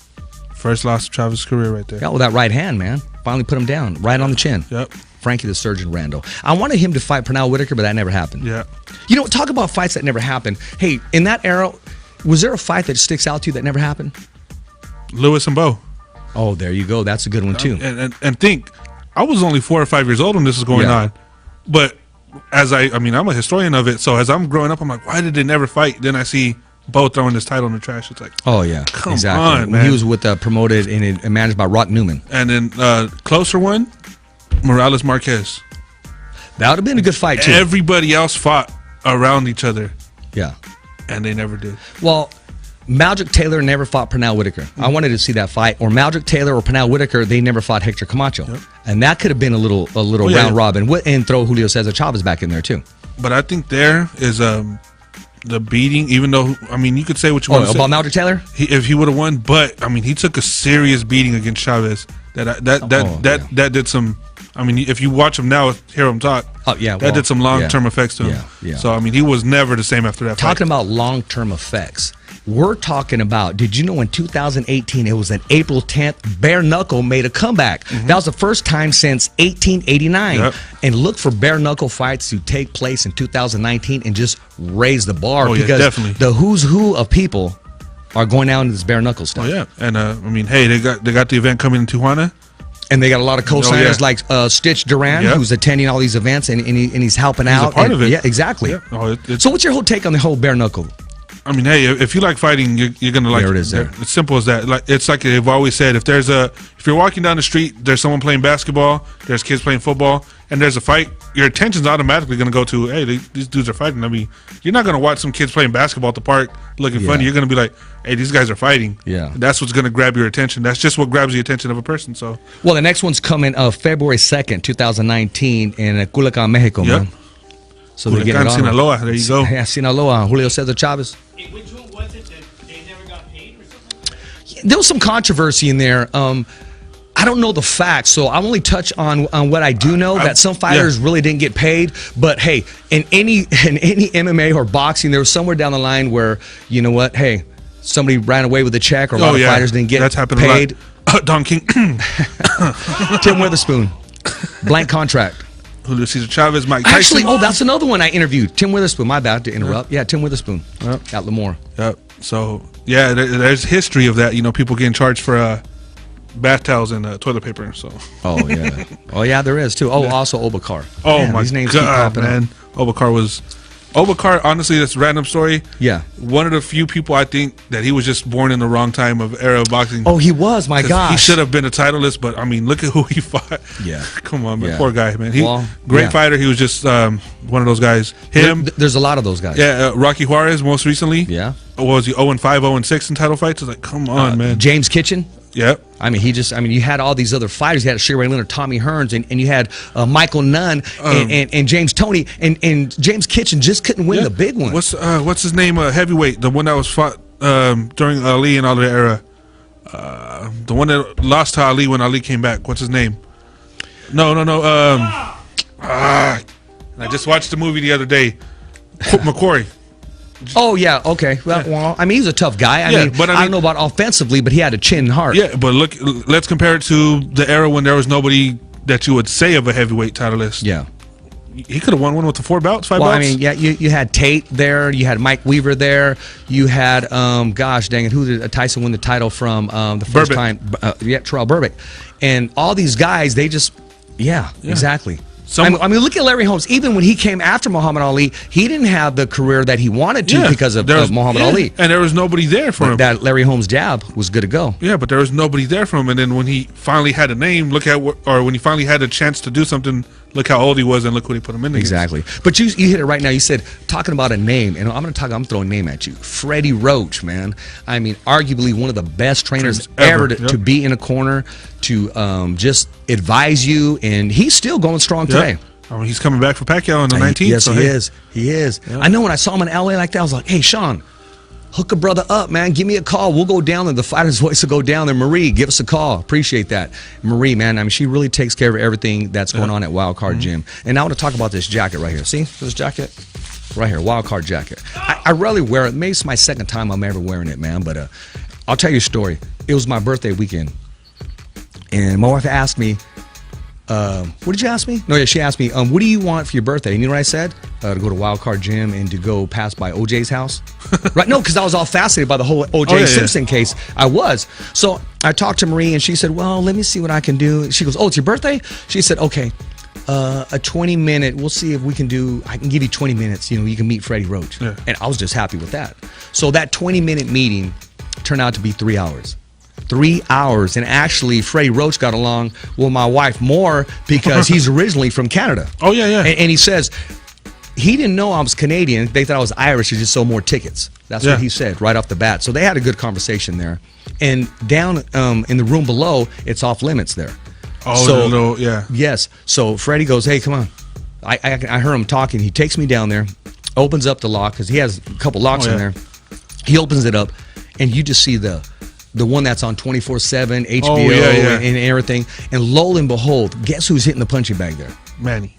First loss of Chavez's career right there. Yeah, with that right hand, man. Finally put him down, right on the chin. Yep. Frankie the Surgeon Randall. I wanted him to fight Pernell Whitaker, but that never happened. Yeah. You know, talk about fights that never happened. Hey, in that era, was there a fight that sticks out to you that never happened? Lewis and Bo. Oh, there you go. That's a good one, too. And think, I was only 4 or 5 years old when this was going on. But as I'm a historian of it, so as I'm growing up, I'm like, why did they never fight? Then I see Bo throwing his title in the trash. It's like, oh, yeah. Come exactly. on, man. He was with promoted and managed by Rock Newman. And then closer one, Morales Marquez. That would have been a good fight, too. Everybody else fought around each other. Yeah. And they never did. Well, Maldrick Taylor never fought Pernell Whitaker. I wanted to see that fight. Or Maldrick Taylor or Pernell Whitaker, they never fought Hector Camacho. Yep. And that could have been a little round robin. And throw Julio Cesar Chavez back in there, too. But I think there is the beating, even though, I mean, you could say what you want to say. About Maldrick Taylor? If he would have won, but, I mean, he took a serious beating against Chavez. That did some... I mean, if you watch him now, hear him talk. That did some long-term effects to him. Yeah. So, I mean, he was never the same after that fight. Talking about long-term effects, we're talking about, did you know in 2018, it was an April 10th, Bare Knuckle made a comeback. Mm-hmm. That was the first time since 1889. Yep. And look for Bare Knuckle fights to take place in 2019 and just raise the bar. Because definitely. The who's who of people are going out into this Bare Knuckle stuff. Oh, yeah. And, I mean, hey, they got the event coming in Tijuana. And they got a lot of co-signers like Stitch Duran, who's attending all these events, and he's helping out. He's a part of it. Yeah, exactly. Yeah. Oh, so what's your whole take on the whole bare knuckle? I mean, hey, if you like fighting, you're going to like it. There it is there. It's simple as that. It's like they've always said, if you're walking down the street, there's someone playing basketball, there's kids playing football, and there's a fight, your attention's automatically going to go to, hey, these dudes are fighting. I mean, you're not going to watch some kids playing basketball at the park looking funny. You're going to be like, hey, these guys are fighting. Yeah. That's what's going to grab your attention. That's just what grabs the attention of a person. So, well, the next one's coming February 2nd, 2019 in Culiacan, Mexico, man. So they're getting Sinaloa. There you go. Yeah, Sinaloa. Julio Cesar Chavez. Hey, which one was it that they never got paid or something? Yeah, there was some controversy in there. I don't know the facts, so I'll only touch on what I do know, that some fighters really didn't get paid. But, hey, in any MMA or boxing, there was somewhere down the line where, you know what, hey, somebody ran away with a check or a lot of fighters didn't get paid. A lot. Don King. Tim Witherspoon. Blank contract. Julio Cesar Chavez, Mike Tyson. Actually, that's another one I interviewed. Tim Witherspoon. My bad to interrupt. Yeah, Tim Witherspoon at Lemoore. Yep. So, yeah, there's history of that. You know, people getting charged for bath towels and toilet paper. So. Oh, yeah. Oh, yeah, there is, too. Oh, also Obakar. Oh, man, my these names God, keep man. Obakar, honestly, that's a random story. Yeah. One of the few people I think that he was just born in the wrong time of era of boxing. Oh, he was, my gosh. He should have been a titleist, but, I mean, look at who he fought. Yeah. Come on, man. Poor guy, man. Great fighter. He was just one of those guys. There's a lot of those guys. Yeah, Rocky Juarez most recently. Yeah. What was he, 0-5, 0-6 in title fights? It's like, come on, man. James Kitchen. Yep. I mean, you had all these other fighters. You had Sugar Ray Leonard, Tommy Hearns, and you had Michael Nunn and James Toney, and James Kitchen just couldn't win the big one. What's his name? Heavyweight, the one that was fought during Ali and all that era. The one that lost to Ali when Ali came back. What's his name? No. I just watched the movie the other day. McQuarrie. Oh, yeah, okay. Well, I mean, he's a tough guy. I mean, I don't know about offensively, but he had a chin and heart. Yeah, but let's compare it to the era when there was nobody that you would say of a heavyweight titleist. Yeah. He could have won one with the 5 belts. I mean, yeah, you had Tate there. You had Mike Weaver there. You had, gosh dang it, who did Tyson win the title from the first time? Terrell Burbick. And all these guys, they just, exactly. I mean, look at Larry Holmes. Even when he came after Muhammad Ali, he didn't have the career that he wanted to because of Muhammad Ali. And there was nobody there for him. That Larry Holmes jab was good to go. Yeah, but there was nobody there for him. And then when he finally had a name, when he finally had a chance to do something, look how old he was and look what he put him in. Exactly. But you hit it right now. You said, talking about a name, and I'm throwing a name at you. Freddie Roach, man. I mean, arguably one of the best trainers ever to be in a corner, to just advise you, and he's still going strong today. I mean, he's coming back for Pacquiao on the 19th. Yes, he is. He is. Yeah. I know when I saw him in LA like that, I was like, hey, Sean, hook a brother up, man. Give me a call. We'll go down there. The Fighter's Voice will go down there. Marie, give us a call. Appreciate that. Marie, man, I mean, she really takes care of everything that's going on at Wildcard Gym. And now I want to talk about this jacket right here. See this jacket? Right here, Wildcard jacket. I rarely wear it. Maybe it's my second time I'm ever wearing it, man. But I'll tell you a story. It was my birthday weekend. And my wife asked me, what did you ask me? No, yeah, she asked me, what do you want for your birthday? And you know what I said? To go to Wildcard Gym and to go pass by OJ's house. Right? No, because I was all fascinated by the whole OJ Simpson case. I was. So I talked to Marie, and she said, well, let me see what I can do. She goes, oh, it's your birthday? She said, okay, a 20-minute, we'll see if we can do, I can give you 20 minutes. You know, you can meet Freddie Roach. Yeah. And I was just happy with that. So that 20-minute meeting turned out to be 3 hours. 3 hours, and actually Freddie Roach got along with my wife more because he's originally from Canada. Oh, yeah. And he says he didn't know I was Canadian. They thought I was Irish. He just sold more tickets. That's what he said right off the bat. So they had a good conversation there. And down in the room below, it's off limits there. Oh, so, Yes. So Freddie goes, hey, come on. I heard him talking. He takes me down there, opens up the lock because he has a couple locks in there. He opens it up, and you just see the one that's on 24/7, HBO, and everything. And lo and behold, guess who's hitting the punching bag there? Manny.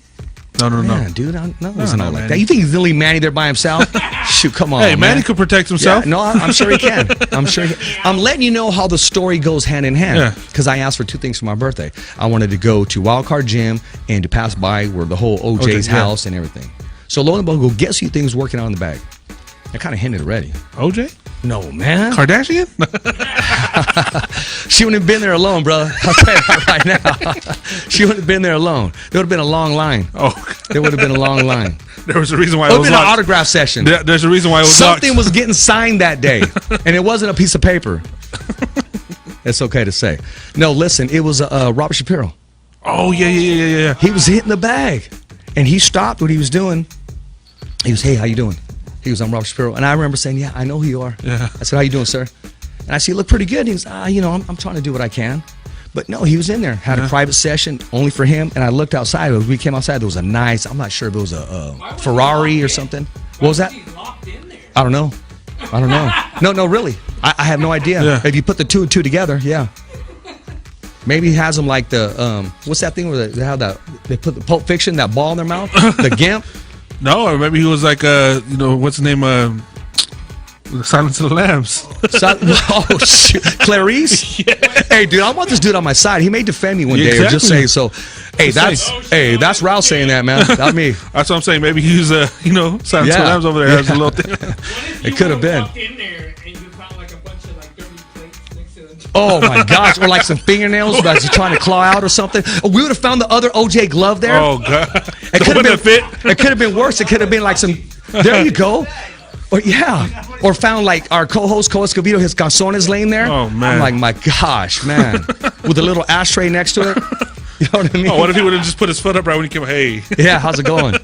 No. Dude, it wasn't all like that. You think he's really Manny there by himself? Shoot, come on, Hey, Manny could protect himself. Yeah, no, I'm sure he can. I'm letting you know how the story goes hand in hand. Because I asked for two things for my birthday. I wanted to go to Wildcard Gym and to pass by where the whole OJ's house and everything. So lo and behold, guess who things working on in the bag? I kind of hinted already. OJ? No, man. Kardashian? She wouldn't have been there alone, brother. I'll tell you that right now. She wouldn't have been there alone. There would have been a long line. Oh. There would have been a long line. There was a reason why it was an autograph session. There's a reason why it was Something was getting signed that day, and it wasn't a piece of paper. It's okay to say. No, listen, it was Robert Shapiro. Oh, yeah. He was hitting the bag, and he stopped what he was doing. He was, hey, how you doing? He was on Robert Shapiro. And I remember saying, yeah, I know who you are. Yeah. I said, how you doing, sir? And I said, you look pretty good. And he was, I'm trying to do what I can. But no, he was in there, had a private session only for him. And I looked outside. As we came outside, there was a nice, I'm not sure if it was a Ferrari or something. What was that? I don't know. No, really. I have no idea. Yeah. If you put the two and two together, yeah. Maybe he has them like the, what's that thing where they put the Pulp Fiction, that ball in their mouth? The Gimp? No, or maybe he was like, what's the name? Silence of the Lambs. Oh, shoot. Clarice? Yeah. Hey, dude, I want this dude on my side. He may defend me one day or just say so. Hey, that's Rouse saying that, man. Not me. That's what I'm saying. Maybe he's, Silence of the Lambs over there has a little thing. It could have been. In there and you found like a bunch of like dirty plates next to them. Oh my gosh, or like some fingernails that you're trying to claw out or something. We would have found the other OJ glove there. Oh god, it could have been. It could have been worse. It could have been like some. There you go. Or found like our co-host Cole Escovedo, his calzones laying there. Oh man, I'm like, my gosh, man, with a little ashtray next to it. You know what I mean? Oh, what if he would have just put his foot up right when he came? Hey, yeah, how's it going?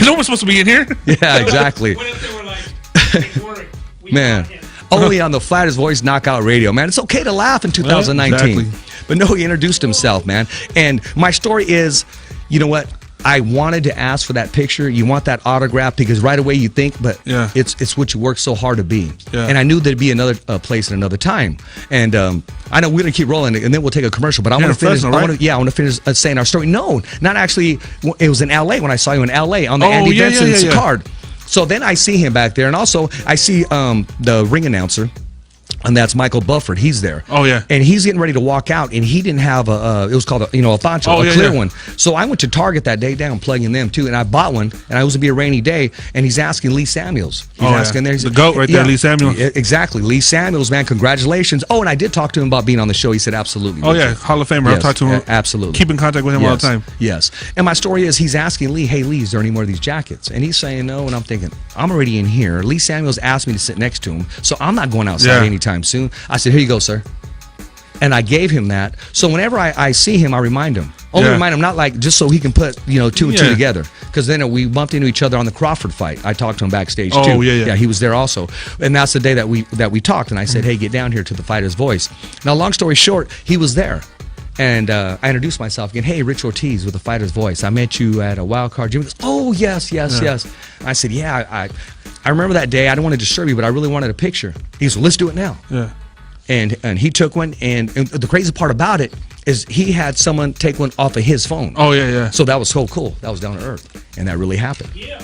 No one's supposed to be in here. Yeah, exactly. What if they were like, man, only on the Fighters Voice Knockout Radio, man. It's okay to laugh in 2019. Exactly. But no, he introduced himself, man. And my story is, you know what? I wanted to ask for that picture. You want that autograph because right away you think, but it's what you work so hard to be. Yeah. And I knew there'd be another place and another time. And I know we're gonna keep rolling, and then we'll take a commercial. But I want to finish. Fresno, right? I want to finish saying our story. No, not actually. It was in L.A. when I saw you in L.A. on the Andy Benson's card. So then I see him back there, and also I see the ring announcer. And that's Michael Bufford. He's there. Oh, yeah. And he's getting ready to walk out, and he didn't have it was called a poncho, a clear one. So I went to Target that day down, plugging them too, and I bought one, and it was to be a rainy day, and he's asking Lee Samuels. He's asking there. The GOAT right there, Lee Samuels. Exactly. Lee Samuels, man, congratulations. Oh, and I did talk to him about being on the show. He said, absolutely. Oh, yeah, Hall of Famer. Yes, I've talked to him. Absolutely. Keep in contact with him all the time. Yes. And my story is he's asking Lee, hey, Lee, is there any more of these jackets? And he's saying no, and I'm thinking, I'm already in here. Lee Samuels asked me to sit next to him, so I'm not going outside anytime soon. I said, here you go, sir. And I gave him that. So whenever I see him, I remind him. Only remind him, not like just so he can put two and two together. Because then we bumped into each other on the Crawford fight. I talked to him backstage too. Oh, yeah. Yeah, he was there also. And that's the day that we talked. And I said, hey, get down here to the Fighter's Voice. Now, long story short, he was there. And I introduced myself again. Hey, Richard-Ortiz with the Fighter's Voice. I met you at a wild card gym. He goes, oh, yes. I said, yeah, I remember that day. I didn't want to disturb you, but I really wanted a picture. He said, let's do it now. Yeah. And he took one, and the crazy part about it is he had someone take one off of his phone. Oh, yeah. So that was so cool. That was down to earth, and that really happened. Yeah.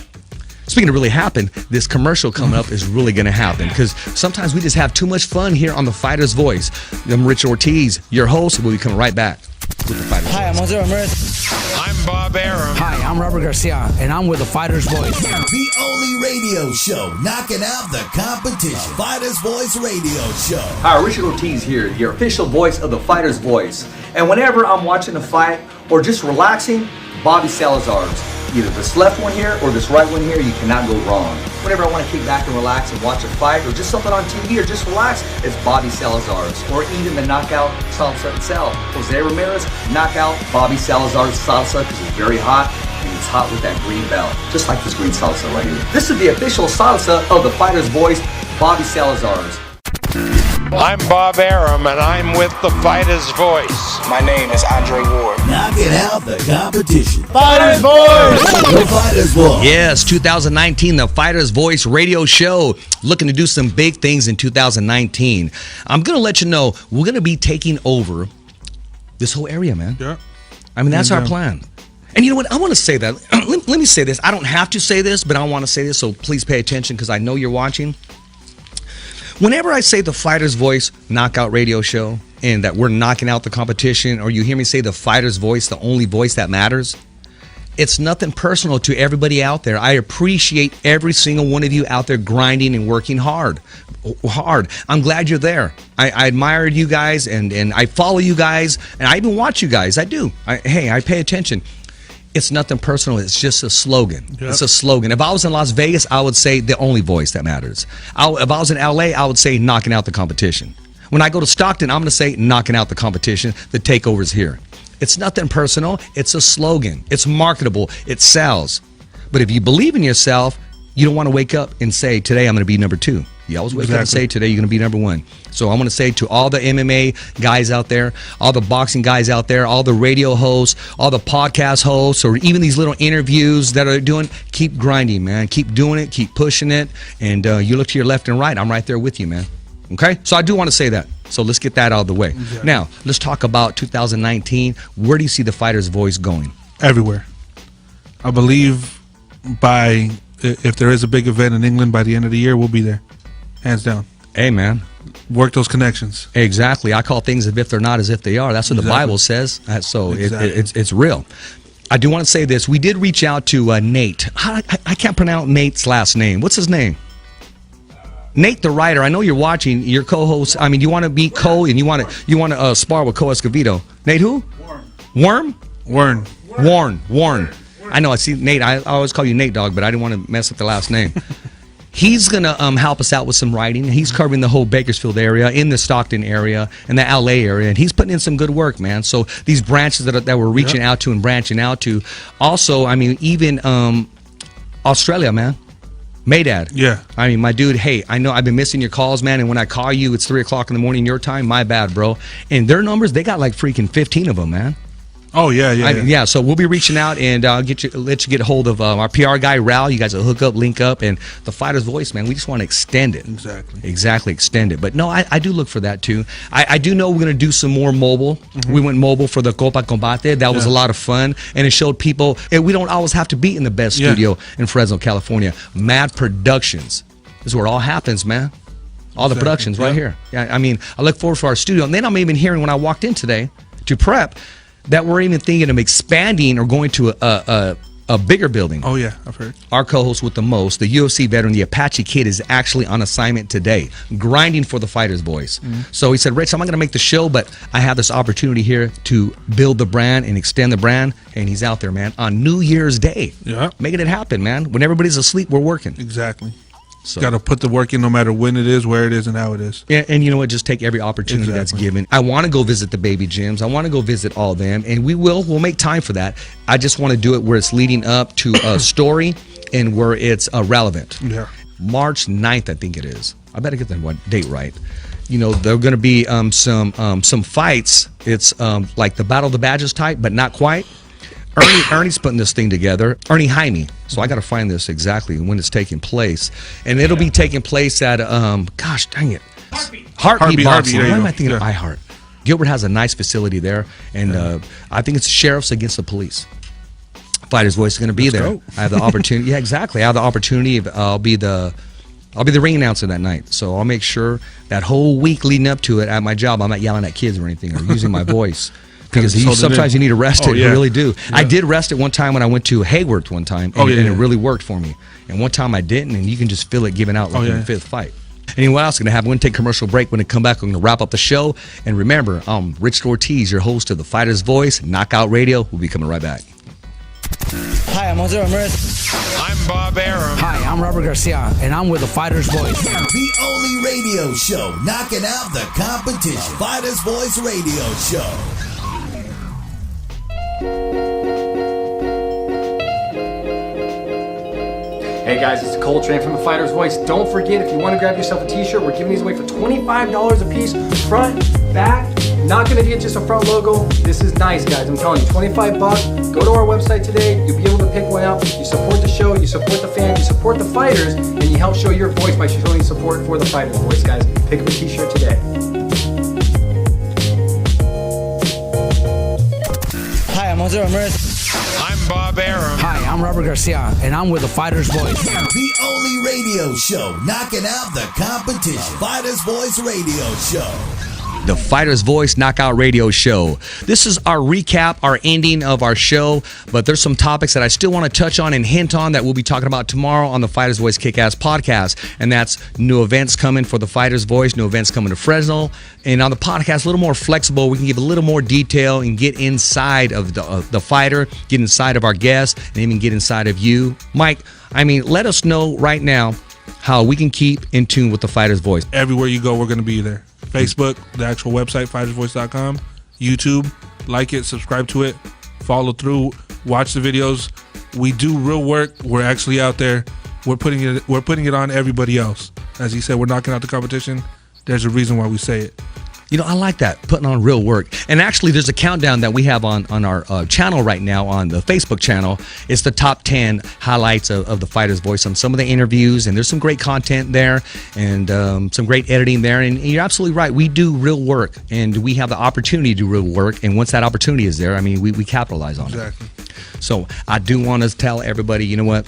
Speaking of really happen, this commercial coming up is really going to happen because sometimes we just have too much fun here on The Fighter's Voice. I'm Richard-Ortiz, your host. We'll be coming right back with The Fighter's Hi, I'm Voice. Jose-Ramirez. I'm Bob Arum. Hi, I'm Robert Garcia, and I'm with the Fighter's Voice. The only radio show knocking out the competition. Fighter's Voice Radio Show. Hi, Richard-Ortiz here, your official voice of The Fighter's Voice. And whenever I'm watching a fight or just relaxing, Bobby Salazar's. Either this left one here or this right one here, you cannot go wrong. Whenever I want to kick back and relax and watch a fight or just something on TV or just relax, it's Bobby Salazar's. Or even the knockout salsa itself. Jose-Ramirez, knockout Bobby Salazar's salsa because it's very hot and it's hot with that green belt. Just like this green salsa right here. This is the official salsa of The Fighter's Voice, Bobby Salazar's. I'm Bob Arum, and I'm with The Fighter's Voice. My name is Andre Ward. Knocking out the competition. Fighter's Voice! The Fighter's Voice. Yes, 2019, The Fighter's Voice radio show. Looking to do some big things in 2019. I'm going to let you know, we're going to be taking over this whole area, man. Yeah. I mean, that's our plan. And you know what? I want to say that. Let me say this. I don't have to say this, but I want to say this, so please pay attention because I know you're watching. Whenever I say The Fighter's Voice knockout radio show and that we're knocking out the competition, or you hear me say The Fighter's Voice, the only voice that matters, it's nothing personal to everybody out there. I appreciate every single one of you out there grinding and working hard. I'm glad you're there. I admire you guys and I follow you guys and I even watch you guys. I do. I pay attention. It's nothing personal. It's just a slogan. Yep. It's a slogan. If I was in Las Vegas, I would say the only voice that matters. If I was in LA, I would say knocking out the competition. When I go to Stockton, I'm going to say knocking out the competition. The takeover's here. It's nothing personal. It's a slogan. It's marketable. It sells. But if you believe in yourself, you don't want to wake up and say, today I'm going to be number 2. You always wake up and say, today you're going to be number 1. So I'm going to say to all the MMA guys out there, all the boxing guys out there, all the radio hosts, all the podcast hosts, or even these little interviews that are doing, keep grinding, man. Keep doing it. Keep pushing it. And you look to your left and right. I'm right there with you, man. Okay? So I do want to say that. So let's get that out of the way. Exactly. Now, let's talk about 2019. Where do you see the Fighter's Voice going? Everywhere. I believe if there is a big event in England by the end of the year, we'll be there. Hands down. Hey, man. Work those connections. Exactly. I call things as if they're not as if they are. That's what the Bible says. So it's real. I do want to say this. We did reach out to Nate. I can't pronounce Nate's last name. What's his name? Nate, the writer. I know you're watching. Your co-host. I mean, you want to meet Cole and you want to spar with Cole Escovedo. Nate, who? Warren. Warren. I know. I see Nate. I always call you Nate, dog, but I didn't want to mess up the last name. He's going to help us out with some writing. He's covering the whole Bakersfield area, in the Stockton area, and the LA area, and he's putting in some good work, man. So these branches that we're reaching out to and branching out to. Also, I mean, even Australia, man. Maydad. Yeah. I mean, my dude, hey, I know I've been missing your calls, man, and when I call you, it's 3 o'clock in the morning your time. My bad, bro. And their numbers, they got like freaking 15 of them, man. Oh, yeah. So we'll be reaching out and let you get a hold of our PR guy, Ral. You guys will hook up, link up, and the Fighter's Voice, man. We just want to extend it. Exactly, extend it. But no, I do look for that too. I do know we're going to do some more mobile. Mm-hmm. We went mobile for the Copa-Combate. That was a lot of fun, and it showed people we don't always have to be in the best studio in Fresno, California. Mad Productions is where it all happens, man. All the productions right here. Yeah, I mean, I look forward for our studio. And then I'm even hearing when I walked in today to prep that we're even thinking of expanding or going to a bigger building. Oh, yeah, I've heard. Our co-host with the most, the UFC veteran, the Apache Kid, is actually on assignment today, grinding for the Fighter's Voice. Mm-hmm. So he said, Rich, I'm not going to make the show, but I have this opportunity here to build the brand and extend the brand. And he's out there, man, on New Year's Day. Yeah. Making it happen, man. When everybody's asleep, we're working. Exactly. So. Got to put the work in no matter when it is, where it is, and how it is. Yeah, and you know what? Just take every opportunity that's given. I want to go visit the baby gyms. I want to go visit all them, and we'll make time for that. I just want to do it where it's leading up to a story and where it's relevant. Yeah. March 9th, I think it is. I better get the date right. You know, there are going to be some fights. It's like the Battle of the Badges type, but not quite. Ernie's putting this thing together. Ernie Jaime. So I got to find this exactly when it's taking place, and it'll be taking place at gosh dang it, Heartbeat Boxing. Why am I thinking of iHeart? Gilbert has a nice facility there, and I think it's sheriffs against the police. Fighter's Voice is going to be there. I have the opportunity. Yeah, exactly. I have the opportunity. I'll be the ring announcer that night. So I'll make sure that whole week leading up to it at my job, I'm not yelling at kids or anything or using my voice. Because sometimes you need to rest it. You really do. Yeah. I did rest it one time when I went to Hayward one time, and it really worked for me. And one time I didn't, and you can just feel it giving out like in the fifth fight. Anyway, what else is going to happen? We're going to take a commercial break. When we come back, we're going to wrap up the show. And remember, I'm Richard-Ortiz, your host of the Fighter's Voice, Knockout Radio. We'll be coming right back. Hi, I'm Jose-Ramirez. I'm Bob Arum. Hi, I'm Robert Garcia, and I'm with the Fighter's Voice. The only radio show knocking out the competition. Fighter's Voice Radio Show. Hey guys, it's Cole from the Fighter's Voice. Don't forget, if you want to grab yourself a t-shirt, we're giving these away for $25 a piece. Front, back, not going to get just a front logo. This is nice, guys. I'm telling you, $25. Go to our website today. You'll be able to pick one out. You support the show, you support the fans, you support the fighters, and you help show your voice by showing support for the Fighter's Voice, guys. Pick up a t-shirt today. Hi, I'm Jose-Ramirez. I'm Bob Arum. Hi, I'm Robert Garcia, and I'm with the Fighter's Voice. The only radio show knocking out the competition. Fighter's Voice Radio Show. The Fighter's Voice Knockout Radio Show. This is our recap, our ending of our show, but there's some topics that I still want to touch on and hint on that we'll be talking about tomorrow on the Fighter's Voice Kick-Ass podcast, and that's new events coming for the Fighter's Voice, new events coming to Fresno, and on the podcast, a little more flexible. We can give a little more detail and get inside of the fighter, get inside of our guests, and even get inside of you. Mike, let us know right now how we can keep in tune with the Fighter's Voice. Everywhere you go, we're going to be there. Facebook, the actual website, fightersvoice.com, YouTube, like it, subscribe to it, follow through, watch the videos. We do real work. We're actually out there. We're putting it on everybody else. As he said, we're knocking out the competition. There's a reason why we say it. You know, I like that, putting on real work. And actually, there's a countdown that we have on our channel right now, on the Facebook channel. It's the top 10 highlights of the Fighter's Voice on some of the interviews, and there's some great content there, and some great editing there. And you're absolutely right. We do real work, and we have the opportunity to do real work. And once that opportunity is there, we capitalize on it. So I do want to tell everybody, you know what?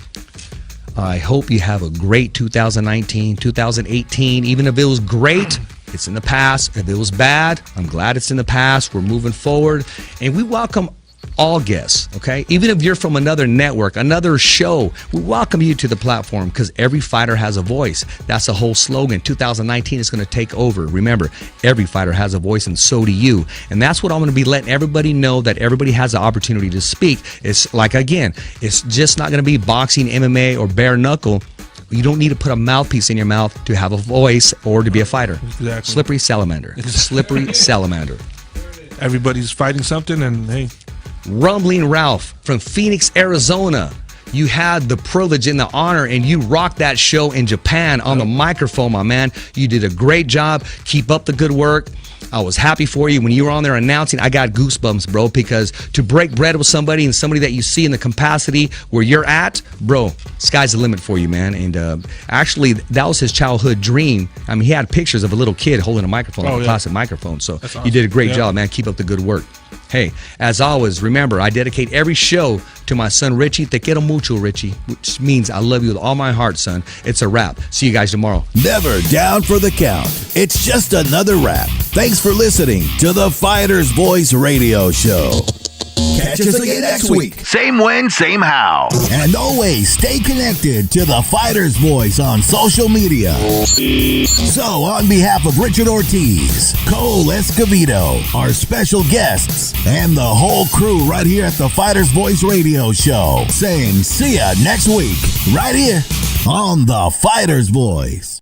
I hope you have a great 2019, 2018. Even if it was great, it's in the past. If it was bad, I'm glad it's in the past. We're moving forward. And we welcome all guests, okay? Even if you're from another network, another show, we welcome you to the platform because every fighter has a voice. That's the whole slogan. 2019 is going to take over. Remember, every fighter has a voice, and so do you. And that's what I'm going to be letting everybody know, that everybody has the opportunity to speak. It's like, again, it's just not going to be boxing, MMA, or bare knuckle. You don't need to put a mouthpiece in your mouth to have a voice or to be a fighter. Exactly. Slippery salamander. Slippery salamander. Everybody's fighting something, and hey. Rumbling Ralph from Phoenix, Arizona. You had the privilege and the honor, and you rocked that show in Japan on the microphone, my man. You did a great job. Keep up the good work. I was happy for you when you were on there announcing. I got goosebumps, bro, because to break bread with somebody, and somebody that you see in the capacity where you're at, bro, sky's the limit for you, man. And actually, that was his childhood dream. He had pictures of a little kid holding a microphone, a classic microphone. So awesome. You did a great job, man. Keep up the good work. Hey, as always, remember, I dedicate every show to my son, Richie. Te quiero mucho, Richie, which means I love you with all my heart, son. It's a wrap. See you guys tomorrow. Never down for the count. It's just another wrap. Thanks for listening to the Fighter's Voice Radio Show. Catch us again next week. Same when, same how. And always stay connected to the Fighter's Voice on social media. So, on behalf of Richard-Ortiz, Cole Escovedo, our special guests, and the whole crew right here at the Fighter's Voice Radio Show, saying see ya next week, right here on the Fighter's Voice.